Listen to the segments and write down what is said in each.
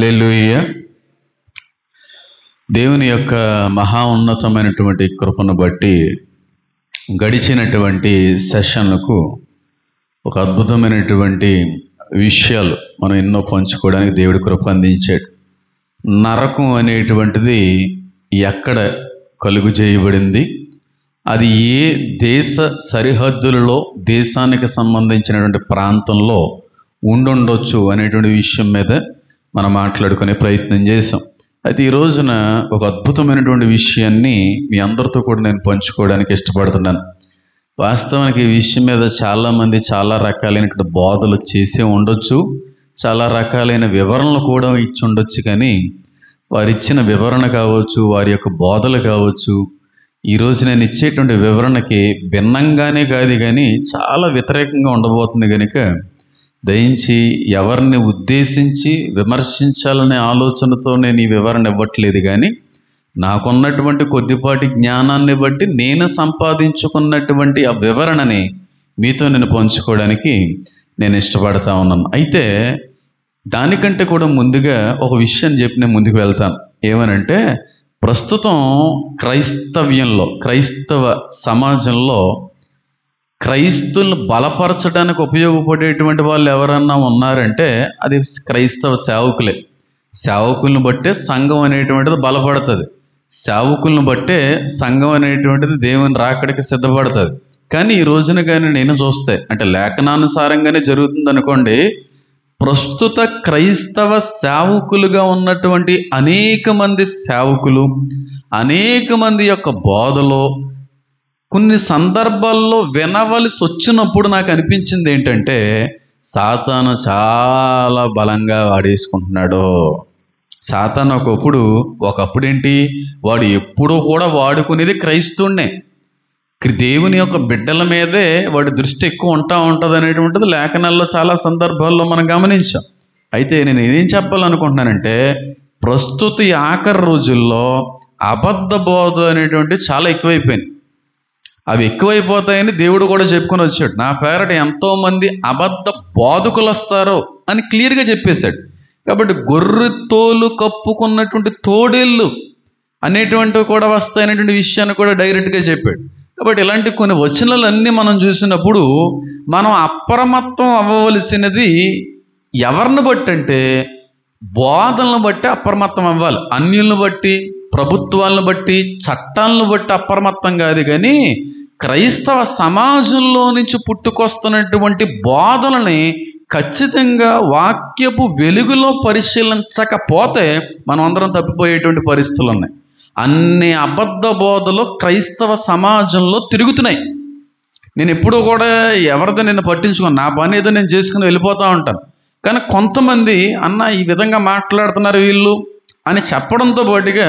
హల్లెలూయా. దేవుని యొక్క మహా ఉన్నతమైనటువంటి కృపను బట్టి గడిచినటువంటి సెషన్లకు ఒక అద్భుతమైనటువంటి విషయాలు మనం ఎన్నో పంచుకోవడానికి దేవుడి కృప అందించాడు. నరకం అనేటువంటిది ఎక్కడ కలుగు చేయబడింది, అది ఏ దేశ సరిహద్దులలో దేశానికి సంబంధించినటువంటి ప్రాంతంలో ఉండుండొచ్చు అనేటువంటి విషయం మీద మనం మాట్లాడుకునే ప్రయత్నం చేసాం. అయితే ఈ రోజున ఒక అద్భుతమైనటువంటి విషయాన్ని మీ అందరితో కూడా నేను పంచుకోవడానికి ఇష్టపడుతున్నాను. వాస్తవానికి ఈ విషయం మీద చాలామంది చాలా రకాలైనటువంటి బోధలు చేసే ఉండొచ్చు, చాలా రకాలైన వివరణలు కూడా ఇచ్చి ఉండొచ్చు. కానీ వారు ఇచ్చిన వివరణ కావచ్చు, వారి యొక్క బోధలు కావచ్చు, ఈరోజు నేను ఇచ్చేటువంటి వివరణకి భిన్నంగానే కాదు కానీ చాలా వ్యతిరేకంగా ఉండబోతుంది. కనుక దయించి ఎవరిని ఉద్దేశించి విమర్శించాలనే ఆలోచనతో నేను ఈ వివరణ ఇవ్వట్లేదు. కానీ నాకున్నటువంటి కొద్దిపాటి జ్ఞానాన్ని బట్టి నేను సంపాదించుకున్నటువంటి ఆ వివరణని మీతో నేను పంచుకోవడానికి నేను ఇష్టపడతా ఉన్నాను. అయితే దానికంటే కూడా ముందుగా ఒక విషయం చెప్పి నేను ముందుకు వెళ్తాను. ఏమనంటే, ప్రస్తుతం క్రైస్తవ సమాజంలో క్రైస్తువులను బలపరచడానికి ఉపయోగపడేటువంటి వాళ్ళు ఎవరన్నా ఉన్నారంటే అది క్రైస్తవ సేవకులే. సేవకులను బట్టే సంఘం అనేటువంటిది బలపడుతుంది, సేవకులను బట్టే సంఘం అనేటువంటిది దేవుని రాకడికి సిద్ధపడుతుంది. కానీ ఈ రోజున కానీ నేను చూస్తే, అంటే లేఖనానుసారంగానే జరుగుతుంది అనుకోండి, ప్రస్తుత క్రైస్తవ సేవకులుగా ఉన్నటువంటి అనేక మంది సేవకులు, అనేక మంది యొక్క బోధలో కొన్ని సందర్భాల్లో వినవలసి వచ్చినప్పుడు నాకు అనిపించింది ఏంటంటే, సాతాను చాలా బలంగా వాడేసుకుంటున్నాడు. సాతాను ఒకప్పుడు ఏంటి, వాడు ఎప్పుడూ కూడా వాడుకునేది క్రైస్తవుడినే, దేవుని యొక్క బిడ్డల మీదే వాడి దృష్టి ఎక్కువ ఉంటుంది అనేటువంటిది లేఖనాల్లో చాలా సందర్భాల్లో మనం గమనించాం. అయితే నేను ఏం చెప్పాలనుకుంటున్నానంటే, ప్రస్తుత ఈ ఆఖరి రోజుల్లో అబద్ధ బోధ అనేటువంటి చాలా ఎక్కువైపోయింది. అవి ఎక్కువైపోతాయని దేవుడు కూడా చెప్పుకొని వచ్చాడు. నా పేరట ఎంతోమంది అబద్ధ బోధకులు వస్తారో అని క్లియర్గా చెప్పేశాడు. కాబట్టి గొర్రె తోలు కప్పుకున్నటువంటి తోడేళ్ళు అనేటువంటివి కూడా వస్తాయనేటువంటి విషయాన్ని కూడా డైరెక్ట్గా చెప్పాడు. కాబట్టి ఇలాంటి కొన్ని వచనాలన్నీ మనం చూసినప్పుడు మనం అప్రమత్తం అవ్వవలసినది ఎవరిని బట్టి అంటే, బోధనలను బట్టి అప్రమత్తం అవ్వాలి. అన్యులను బట్టి, ప్రభుత్వాలను బట్టి, చట్టాలను బట్టి అప్రమత్తం కాదు. కానీ క్రైస్తవ సమాజంలో నుంచి పుట్టుకొస్తున్నటువంటి బోధనని ఖచ్చితంగా వాక్యపు వెలుగులో పరిశీలించకపోతే మనం అందరం తప్పిపోయేటువంటి పరిస్థితులు ఉన్నాయి. అన్ని అబద్ధ బోధలు క్రైస్తవ సమాజంలో తిరుగుతున్నాయి. నేను ఎప్పుడూ కూడా ఎవరిదో నేను పట్టించుకోను, నా పని ఏదో నేను చేసుకుని వెళ్ళిపోతూ ఉంటాను. కానీ కొంతమంది అన్న ఈ విధంగా మాట్లాడుతున్నారు వీళ్ళు అని చెప్పడంతో పాటుగా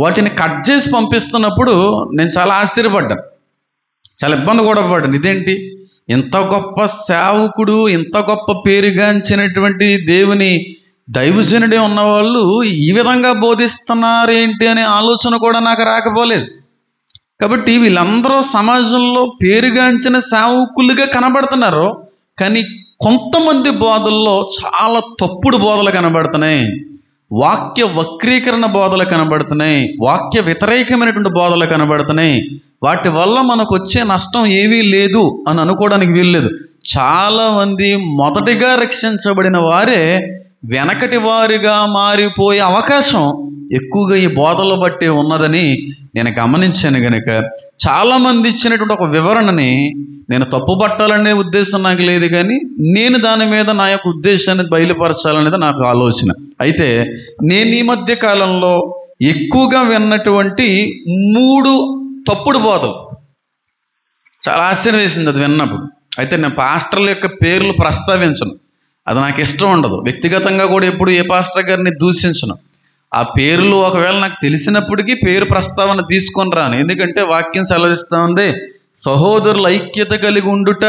వాటిని కట్ చేసి పంపిస్తున్నప్పుడు నేను చాలా ఆశ్చర్యపడ్డాను, చాలా ఇబ్బంది కూడా పడ్డాను. ఇదేంటి, ఇంత గొప్ప సేవకుడు, ఇంత గొప్ప పేరుగాంచినటువంటి దేవుని దైవజనుడే ఉన్నవాళ్ళు ఈ విధంగా బోధిస్తున్నారేంటి అనే ఆలోచన కూడా నాకు రాకపోలేదు. కాబట్టి వీళ్ళందరూ సమాజంలో పేరుగాంచిన సేవకులుగా కనబడుతున్నారు. కానీ కొంతమంది బోధల్లో చాలా తప్పుడు బోధలు కనబడుతున్నాయి, వాక్య వక్రీకరణ బోధలు కనబడుతున్నాయి, వాక్య వ్యతిరేకమైనటువంటి బోధలు కనబడుతున్నాయి. వాటి వల్ల మనకు వచ్చే నష్టం ఏమీ లేదు అని అనుకోవడానికి వీల్లేదు. చాలామంది మొదటిగా రక్షించబడిన వారే వెనకటి వారిగా మారిపోయే అవకాశం ఎక్కువగా ఈ బోధలు బట్టి ఉన్నదని నేను గమనించాను. కనుక చాలామంది ఇచ్చినటువంటి ఒక వివరణని నేను తప్పుపట్టాలనే ఉద్దేశం నాకు లేదు, కానీ నేను దాని మీద నా యొక్క ఉద్దేశాన్ని బయలుపరచాలనేది నాకు ఆలోచన. అయితే నేను ఈ మధ్య కాలంలో ఎక్కువగా విన్నటువంటి 3 తప్పుడు బోధలు చాలా ఆశ్చర్యం వేసింది అది విన్నప్పుడు. అయితే నేను పాస్టర్ల యొక్క పేర్లు ప్రస్తావించను, అది నాకు ఇష్టం ఉండదు. వ్యక్తిగతంగా కూడా ఎప్పుడు ఏ పాస్టర్ గారిని దూషించను. ఆ పేర్లు ఒకవేళ నాకు తెలిసినప్పటికీ పేరు ప్రస్తావన తీసుకొని రాను. ఎందుకంటే వాక్యం సెలవిస్తూ ఉంది, సహోదరుల ఐక్యత కలిగి ఉండుట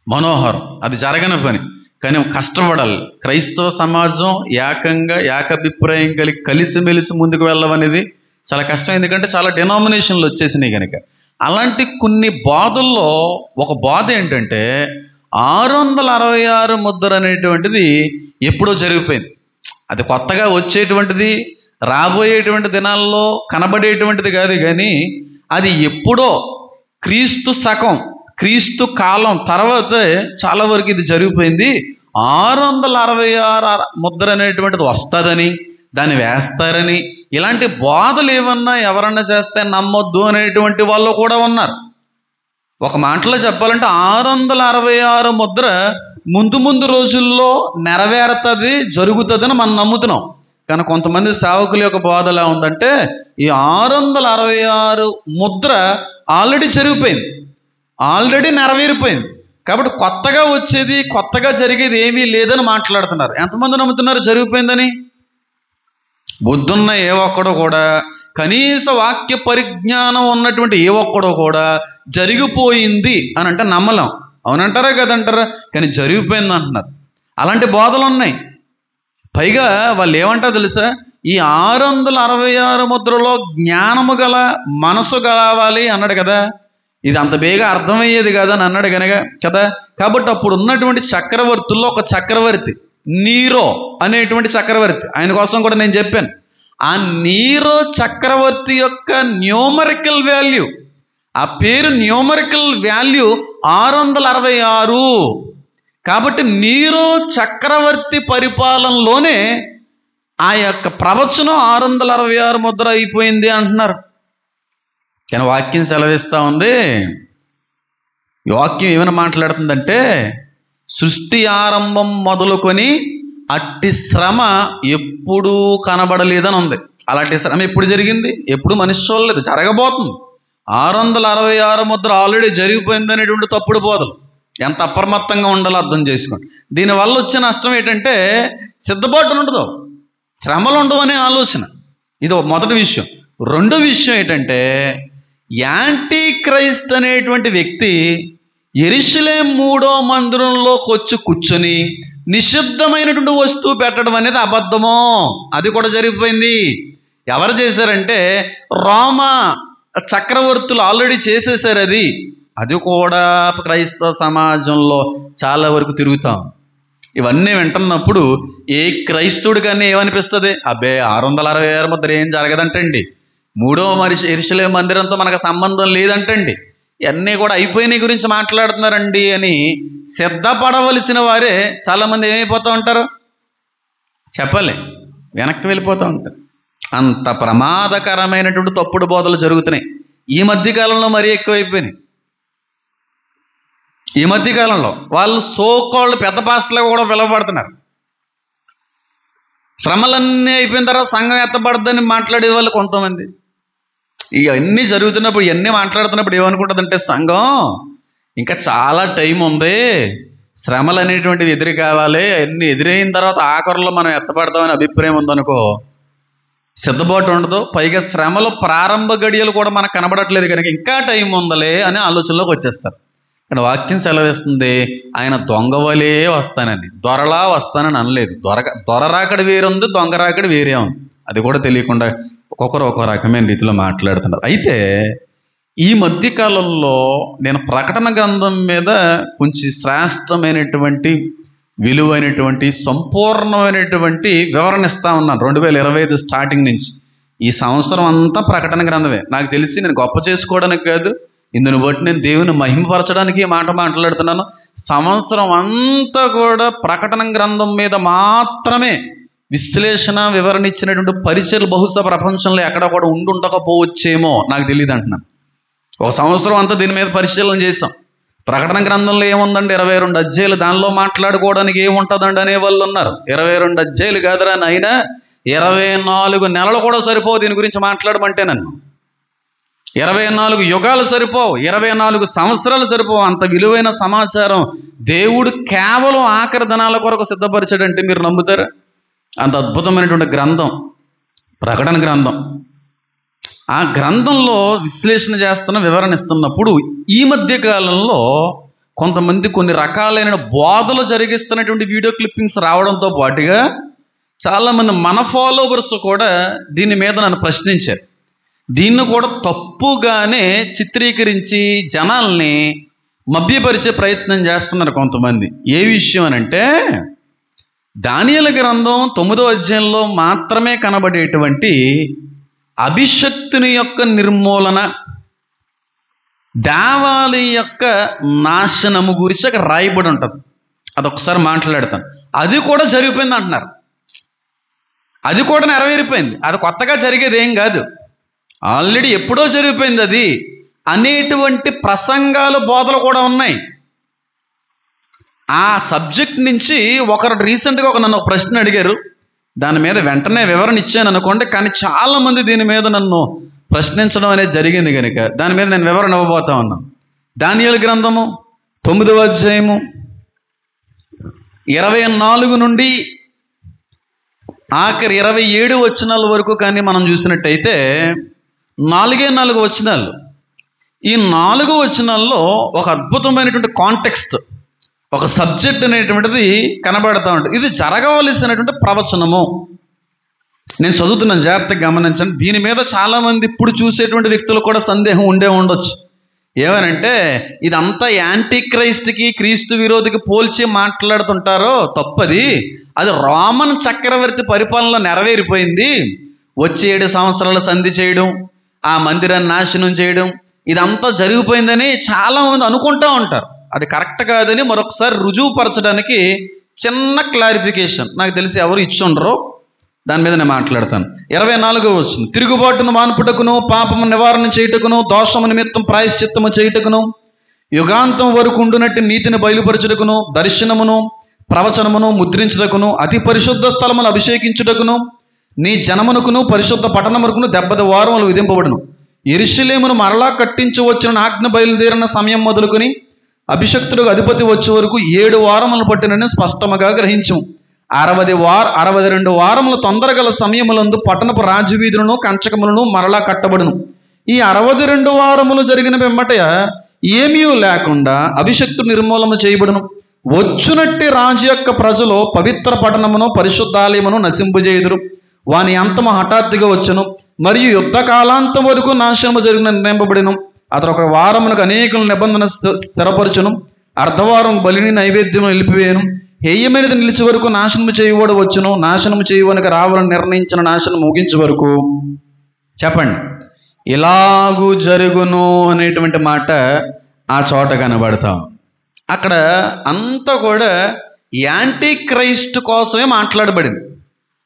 మనోహరం, అది జరగని పని. కానీ కష్టపడాలి. క్రైస్తవ సమాజం ఏకాభిప్రాయం కలిసిమెలిసి ముందుకు వెళ్ళవనేది చాలా కష్టం. ఎందుకంటే చాలా డినామినేషన్లు వచ్చేసినాయి. కనుక అలాంటి కొన్ని బోధల్లో ఒక బోధ ఏంటంటే, 666 ముద్ర అనేటువంటిది ఎప్పుడో జరిగిపోయింది. అది కొత్తగా వచ్చేటువంటిది, రాబోయేటువంటి దినాల్లో కనబడేటువంటిది కాదు. కానీ అది ఎప్పుడో క్రీస్తు శకం, క్రీస్తు కాలం తర్వాత చాలా వరకు ఇది జరిగిపోయింది. 666 ముద్ర అనేటువంటిది వస్తుందని, దాన్ని వేస్తారని, ఇలాంటి బోధలు ఏమన్నా ఎవరన్నా చేస్తే నమ్మొద్దు అనేటువంటి వాళ్ళు కూడా ఉన్నారు. ఒక మాటలో చెప్పాలంటే 666 ముద్ర ముందు ముందు రోజుల్లో నెరవేరుతుంది, జరుగుతుందని మనం నమ్ముతున్నాం. కానీ కొంతమంది సేవకుల యొక్క బోధ ఎలా ఉందంటే ఈ 666 ముద్ర ఆల్రెడీ జరిగిపోయింది, ఆల్రెడీ నెరవేరిపోయింది. కాబట్టి కొత్తగా వచ్చేది, కొత్తగా జరిగేది ఏమీ లేదని మాట్లాడుతున్నారు. ఎంతమంది నమ్ముతున్నారు జరిగిపోయిందని? బుద్ధున్న ఏ ఒక్కడో కూడా, కనీస వాక్య పరిజ్ఞానం ఉన్నటువంటి ఏ ఒక్కడో కూడా జరిగిపోయింది అని అంటే నమ్మలేం. అవునంటారా కదంటారా? కానీ జరిగిపోయింది అంటున్నారు. అలాంటి బోధలు ఉన్నాయి. పైగా వాళ్ళు ఏమంటారు తెలుసా? ఈ 666 ముద్రలో జ్ఞానము గల మనసు కావాలి అన్నాడు కదా. ఇది అంత బేగా అర్థమయ్యేది కదా అని అన్నాడు కనుక కదా. కాబట్టి అప్పుడు ఉన్నటువంటి చక్రవర్తుల్లో ఒక చక్రవర్తి నీరో అనేటువంటి చక్రవర్తి, ఆయన కోసం కూడా నేను చెప్పాను. ఆ నీరో చక్రవర్తి యొక్క న్యూమరికల్ వాల్యూ, ఆ పేరు న్యూమరికల్ వాల్యూ 666. కాబట్టి నీరో చక్రవర్తి పరిపాలనలోనే ఆ యొక్క ప్రవచనం 666 ముద్ర అయిపోయింది అంటున్నారు. కానీ వాక్యం సెలవిస్తూ ఉంది. ఈ వాక్యం ఏమైనా మాట్లాడుతుందంటే సృష్టి ఆరంభం మొదలుకొని అట్టి శ్రమ ఎప్పుడూ కనబడలేదని ఉంది. అలాంటి శ్రమ ఎప్పుడు జరిగింది? ఎప్పుడు మనిషి చూడలేదు, జరగబోతుంది. 666 ముద్ర ఆల్రెడీ జరిగిపోయింది అనేటువంటి తప్పుడు బోధలు. ఎంత అప్రమత్తంగా ఉండాలో అర్థం చేసుకోండి. దీనివల్ల వచ్చే నష్టం ఏంటంటే సిద్ధపాటు ఉండదు, శ్రమలు ఉండవు అనే ఆలోచన. ఇది మొదటి విషయం. రెండో విషయం ఏంటంటే యాంటీ క్రైస్ట్ అనేటువంటి వ్యక్తి యెరూషలేము 3వ మందిరంలోకి వచ్చి కూర్చొని నిషిద్ధమైనటువంటి వస్తువు పెట్టడం అనేది అబద్ధమో, అది కూడా జరిగిపోయింది. ఎవరు చేశారంటే రోమా చక్రవర్తులు ఆల్రెడీ చేసేసారు. అది కూడా క్రైస్తవ సమాజంలో చాలా వరకు తిరుగుతాం. ఇవన్నీ వింటున్నప్పుడు ఏ క్రైస్తవుడి కానీ ఏమనిపిస్తుంది? అబ్బే 666 ముద్ర ఏం జరగదంటండి, 3వ యెరూషలేము మందిరంతో మనకు సంబంధం లేదంటండి, ఇవన్నీ కూడా అయిపోయిన గురించి మాట్లాడుతున్నారండి అని సిద్ధపడవలసిన వారే చాలామంది ఏమైపోతూ ఉంటారు చెప్పాలి, వెనక్కి వెళ్ళిపోతూ ఉంటారు. అంత ప్రమాదకరమైనటువంటి తప్పుడు బోధలు జరుగుతున్నాయి. ఈ మధ్యకాలంలో మరీ ఎక్కువైపోయినాయి. ఈ మధ్యకాలంలో వాళ్ళు సోకాళ్ళు పెద్ద పాస్టర్లుగా కూడా పిలువబడుతున్నారు. శ్రమలన్నీ అయిపోయిన తర్వాత సంఘం ఎత్తబడద్దని మాట్లాడే వాళ్ళు కొంతమంది. ఇవన్నీ జరుగుతున్నప్పుడు, ఇవన్నీ మాట్లాడుతున్నప్పుడు ఏమనుకుంటుందంటే సంఘం ఇంకా చాలా టైం ఉంది, శ్రమలు అనేటువంటివి ఎదురు కావాలి, అన్నీ ఎదురైన తర్వాత ఆఖరులో మనం ఎత్తపడతామని అభిప్రాయం ఉందనుకో, సిద్ధపాటు ఉండదు. పైగా శ్రమలు ప్రారంభ గడియలు కూడా మనకు కనబడట్లేదు కనుక ఇంకా టైం ఉందలే అనే ఆలోచనలోకి వచ్చేస్తారు. కానీ వాక్యం సెలవిస్తుంది ఆయన దొంగవలే వస్తానని, దొరలా వస్తానని అనలేదు. దొర రాకడ వేరే ఉంది, దొంగ రాకడ వేరే ఉంది. అది కూడా తెలియకుండా ఒక్కొక్కరు ఒక్కో రకమైన రీతిలో మాట్లాడుతున్నారు. అయితే ఈ మధ్యకాలంలో నేను ప్రకటన గ్రంథం మీద కొంచెం శ్రేష్టమైనటువంటి విలువైనటువంటి సంపూర్ణమైనటువంటి వివరణ ఇస్తా ఉన్నాను. 2025 స్టార్టింగ్ నుంచి ఈ సంవత్సరం అంతా ప్రకటన గ్రంథమే. నాకు తెలిసి నేను గొప్ప చేసుకోవడానికి కాదు, ఇందుని బట్టి నేను దేవుని మహిమపరచడానికి ఈ మాట మాట్లాడుతున్నాను. సంవత్సరం అంతా కూడా ప్రకటన గ్రంథం మీద మాత్రమే విశ్లేషణ వివరణ ఇచ్చినటువంటి పరిచయలు బహుశా ప్రపంచంలో ఎక్కడ కూడా ఉండకపోవచ్చేమో, నాకు తెలియదు అంటున్నాను. ఒక సంవత్సరం అంతా దీని మీద పరిశీలన చేసాం. ప్రకటన గ్రంథంలో ఏముందండి? 22 అధ్యాయులు, దానిలో మాట్లాడుకోవడానికి ఏముంటుందండి అనే వాళ్ళు ఉన్నారు. 22 అధ్యాయులు కాదురా అయినా 24 నెలలు కూడా సరిపోవు దీని గురించి మాట్లాడమంటే. నన్ను 24 యుగాలు సరిపోవు, 24 సంవత్సరాలు సరిపోవు. అంత విలువైన సమాచారం దేవుడు కేవలం ఆఖరి దినాల కొరకు సిద్ధపరిచాడంటే మీరు నమ్ముతారు? అంత అద్భుతమైనటువంటి గ్రంథం ప్రకటన గ్రంథం. ఆ గ్రంథంలో విశ్లేషణ చేస్తున్న, వివరణ ఇస్తున్నప్పుడు ఈ మధ్య కాలంలో కొంతమంది కొన్ని రకాలైన బోధలు జరిగిస్తున్నటువంటి వీడియో క్లిప్పింగ్స్ రావడంతో పాటుగా చాలామంది మన ఫాలోవర్స్ కూడా దీని మీద నన్ను ప్రశ్నించారు. దీన్ని కూడా తప్పుగానే చిత్రీకరించి జనాల్ని మభ్యపరిచే ప్రయత్నం చేస్తున్నారు కొంతమంది. ఏ విషయం అనంటే దానియేలు గ్రంథం 9వ అధ్యాయంలో మాత్రమే కనబడేటువంటి అభిషక్తుని యొక్క నిర్మూలన, దేవాలయం యొక్క నాశనము గురించి అక్కడ రాయబడి ఉంటుంది. అదొకసారి మాట్లాడతాను. అది కూడా జరిగిపోయింది అంటున్నారు. అది కూడా నెరవేరిపోయింది. అది కొత్తగా జరిగేది ఏం కాదు, ఆల్రెడీ ఎప్పుడో జరిగిపోయింది అది అనేటువంటి ప్రసంగాలు, బోధలు కూడా ఉన్నాయి. ఆ సబ్జెక్ట్ నుంచి ఒకరు రీసెంట్గా నన్ను ఒక ప్రశ్న అడిగారు. దాని మీద వెంటనే వివరణ ఇచ్చాను అనుకోండి, కానీ చాలామంది దీని మీద నన్ను ప్రశ్నించడం అనేది జరిగింది కనుక దాని మీద నేను వివరణ ఇవ్వబోతా ఉన్నాను. దానియేలు గ్రంథము 9వ అధ్యాయము 24 నుండి ఆఖరి 27 వచనాల వరకు కానీ మనం చూసినట్టయితే 4 వచనాలు. ఈ 4 వచనాల్లో ఒక అద్భుతమైనటువంటి కాంటెక్స్ట్, ఒక సబ్జెక్ట్ అనేటువంటిది కనబడతా ఉంటుంది. ఇది జరగవలసినటువంటి ప్రవచనము. నేను చదువుతున్నాను, జాగ్రత్తగా గమనించండి. దీని మీద చాలామంది ఇప్పుడు చూసేటువంటి వ్యక్తులు కూడా సందేహం ఉండొచ్చు. ఏమనంటే ఇదంతా యాంటీ క్రైస్ట్కి, క్రీస్తు విరోధికి పోల్చి మాట్లాడుతుంటారో తప్పది. అది రోమన్ చక్రవర్తి పరిపాలనలో నెరవేరిపోయింది. వచ్చే 7 సంవత్సరాల సంధి చేయడం, ఆ మందిరాన్ని నాశనం చేయడం, ఇదంతా జరిగిపోయిందని చాలామంది అనుకుంటూ ఉంటారు. అది కరెక్ట్ కాదని మరొకసారి రుజువుపరచడానికి చిన్న క్లారిఫికేషన్ నాకు తెలిసి ఎవరు ఇచ్చుండరో దాని మీద నేను మాట్లాడతాను. 24వ వచనం, తిరుగుబాటును మాన్పుటకును, పాపము నివారణ చేయుటకును, దోషము నిమిత్తం ప్రాయశ్చిత్తము చేయుటకును, యుగాంతం వరకు ఉండునట్టి నీతిని బయలుపరచుటకును, దర్శనమును ప్రవచనమును ముద్రించుటకును, అతి పరిశుద్ధ స్థలమును అభిషేకించుటకును, నీ జనమునకును పరిశుద్ధ పట్టణమునకును 70 వారములు విధింపబడును. యెరూషలేమును మరలా కట్టించవచ్చున ఆజ్ఞ బయలుదేరిన సమయం మొదలుకొని అభిషక్తులకు అధిపతి వచ్చే వరకు 7 వారములు పట్టినని స్పష్టముగా గ్రహించము. 62 వారములు తొందరగల సమయములందు పట్టణపు రాజవీధులను కంచకములను మరలా కట్టబడును. ఈ 62 వారములు జరిగిన వెంబట ఏమీ లేకుండా అభిషక్తుడు నిర్మూలన చేయబడును. వచ్చునట్టి రాజు యొక్క ప్రజలు పవిత్ర పట్టణమును పరిశుద్ధాలయమును నశింపజేయుదురు. వాని అంతము హఠాత్తుగా వచ్చును, మరియు యుద్ధ కాలాంతం వరకు నాశనము జరిగిన నిర్ణయింపబడిను. అతడు 1 వారమునకు అనేకుల నిబంధన స్థిరపరచును. అర్ధవారం బలిని నైవేద్యము నిలిపివేయను. హేయమైనది నిలిచే వరకు నాశనము చేయవాడు వచ్చును. నాశనము చేయవనికి రావాలని నిర్ణయించిన నాశనం ముగించే వరకు. చెప్పండి, ఇలాగూ జరుగును అనేటువంటి మాట ఆ చోట కనబడతాం. అక్కడ అంతా కూడా యాంటీ క్రైస్ట్ కోసమే మాట్లాడబడింది.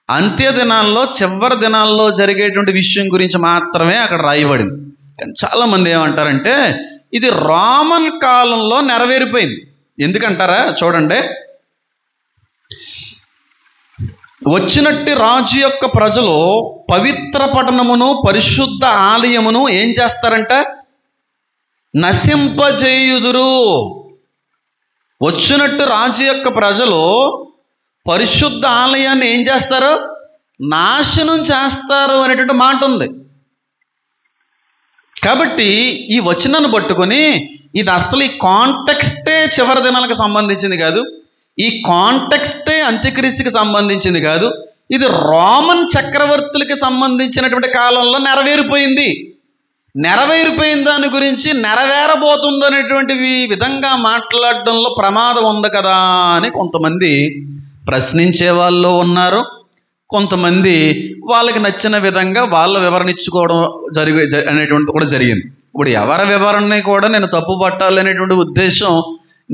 అంత్య దినాల్లో, చివరి దినాల్లో జరిగేటువంటి విషయం గురించి మాత్రమే అక్కడ రాయబడింది. కానీ చాలామంది ఏమంటారంటే ఇది రోమన్ కాలంలో నెరవేరిపోయింది. ఎందుకంటారా? చూడండి, వచ్చినట్టి రాజు యొక్క ప్రజలు పవిత్ర పట్టణమును పరిశుద్ధ ఆలయమును ఏం చేస్తారంట? నశింపజేయుదురు. వచ్చినట్టు రాజు యొక్క ప్రజలు పరిశుద్ధ ఆలయాన్ని ఏం చేస్తారు? నాశనం చేస్తారు అనేటువంటి మాట ఉంది. కాబట్టి ఈ వచనాన్ని పట్టుకొని ఇది అసలు ఈ కాంటెక్స్టే చివరి దినాలకు సంబంధించింది కాదు, ఈ కాంటెక్స్టే అంత్యక్రీస్తుకి సంబంధించింది కాదు, ఇది రోమన్ చక్రవర్తులకి సంబంధించినటువంటి కాలంలో నెరవేరిపోయింది. నెరవేరిపోయిన దాని గురించి నెరవేరబోతుంది అనేటువంటి విధంగా మాట్లాడడంలో ప్రమాదం ఉంది కదా అని కొంతమంది ప్రశ్నించే వాళ్ళు ఉన్నారు. కొంతమంది వాళ్ళకి నచ్చిన విధంగా వాళ్ళ వివరణ ఇచ్చుకోవడం అనేటువంటిది కూడా జరిగింది. ఇప్పుడు ఎవరి వివరణని కూడా నేను తప్పు పట్టాలి అనేటువంటి ఉద్దేశం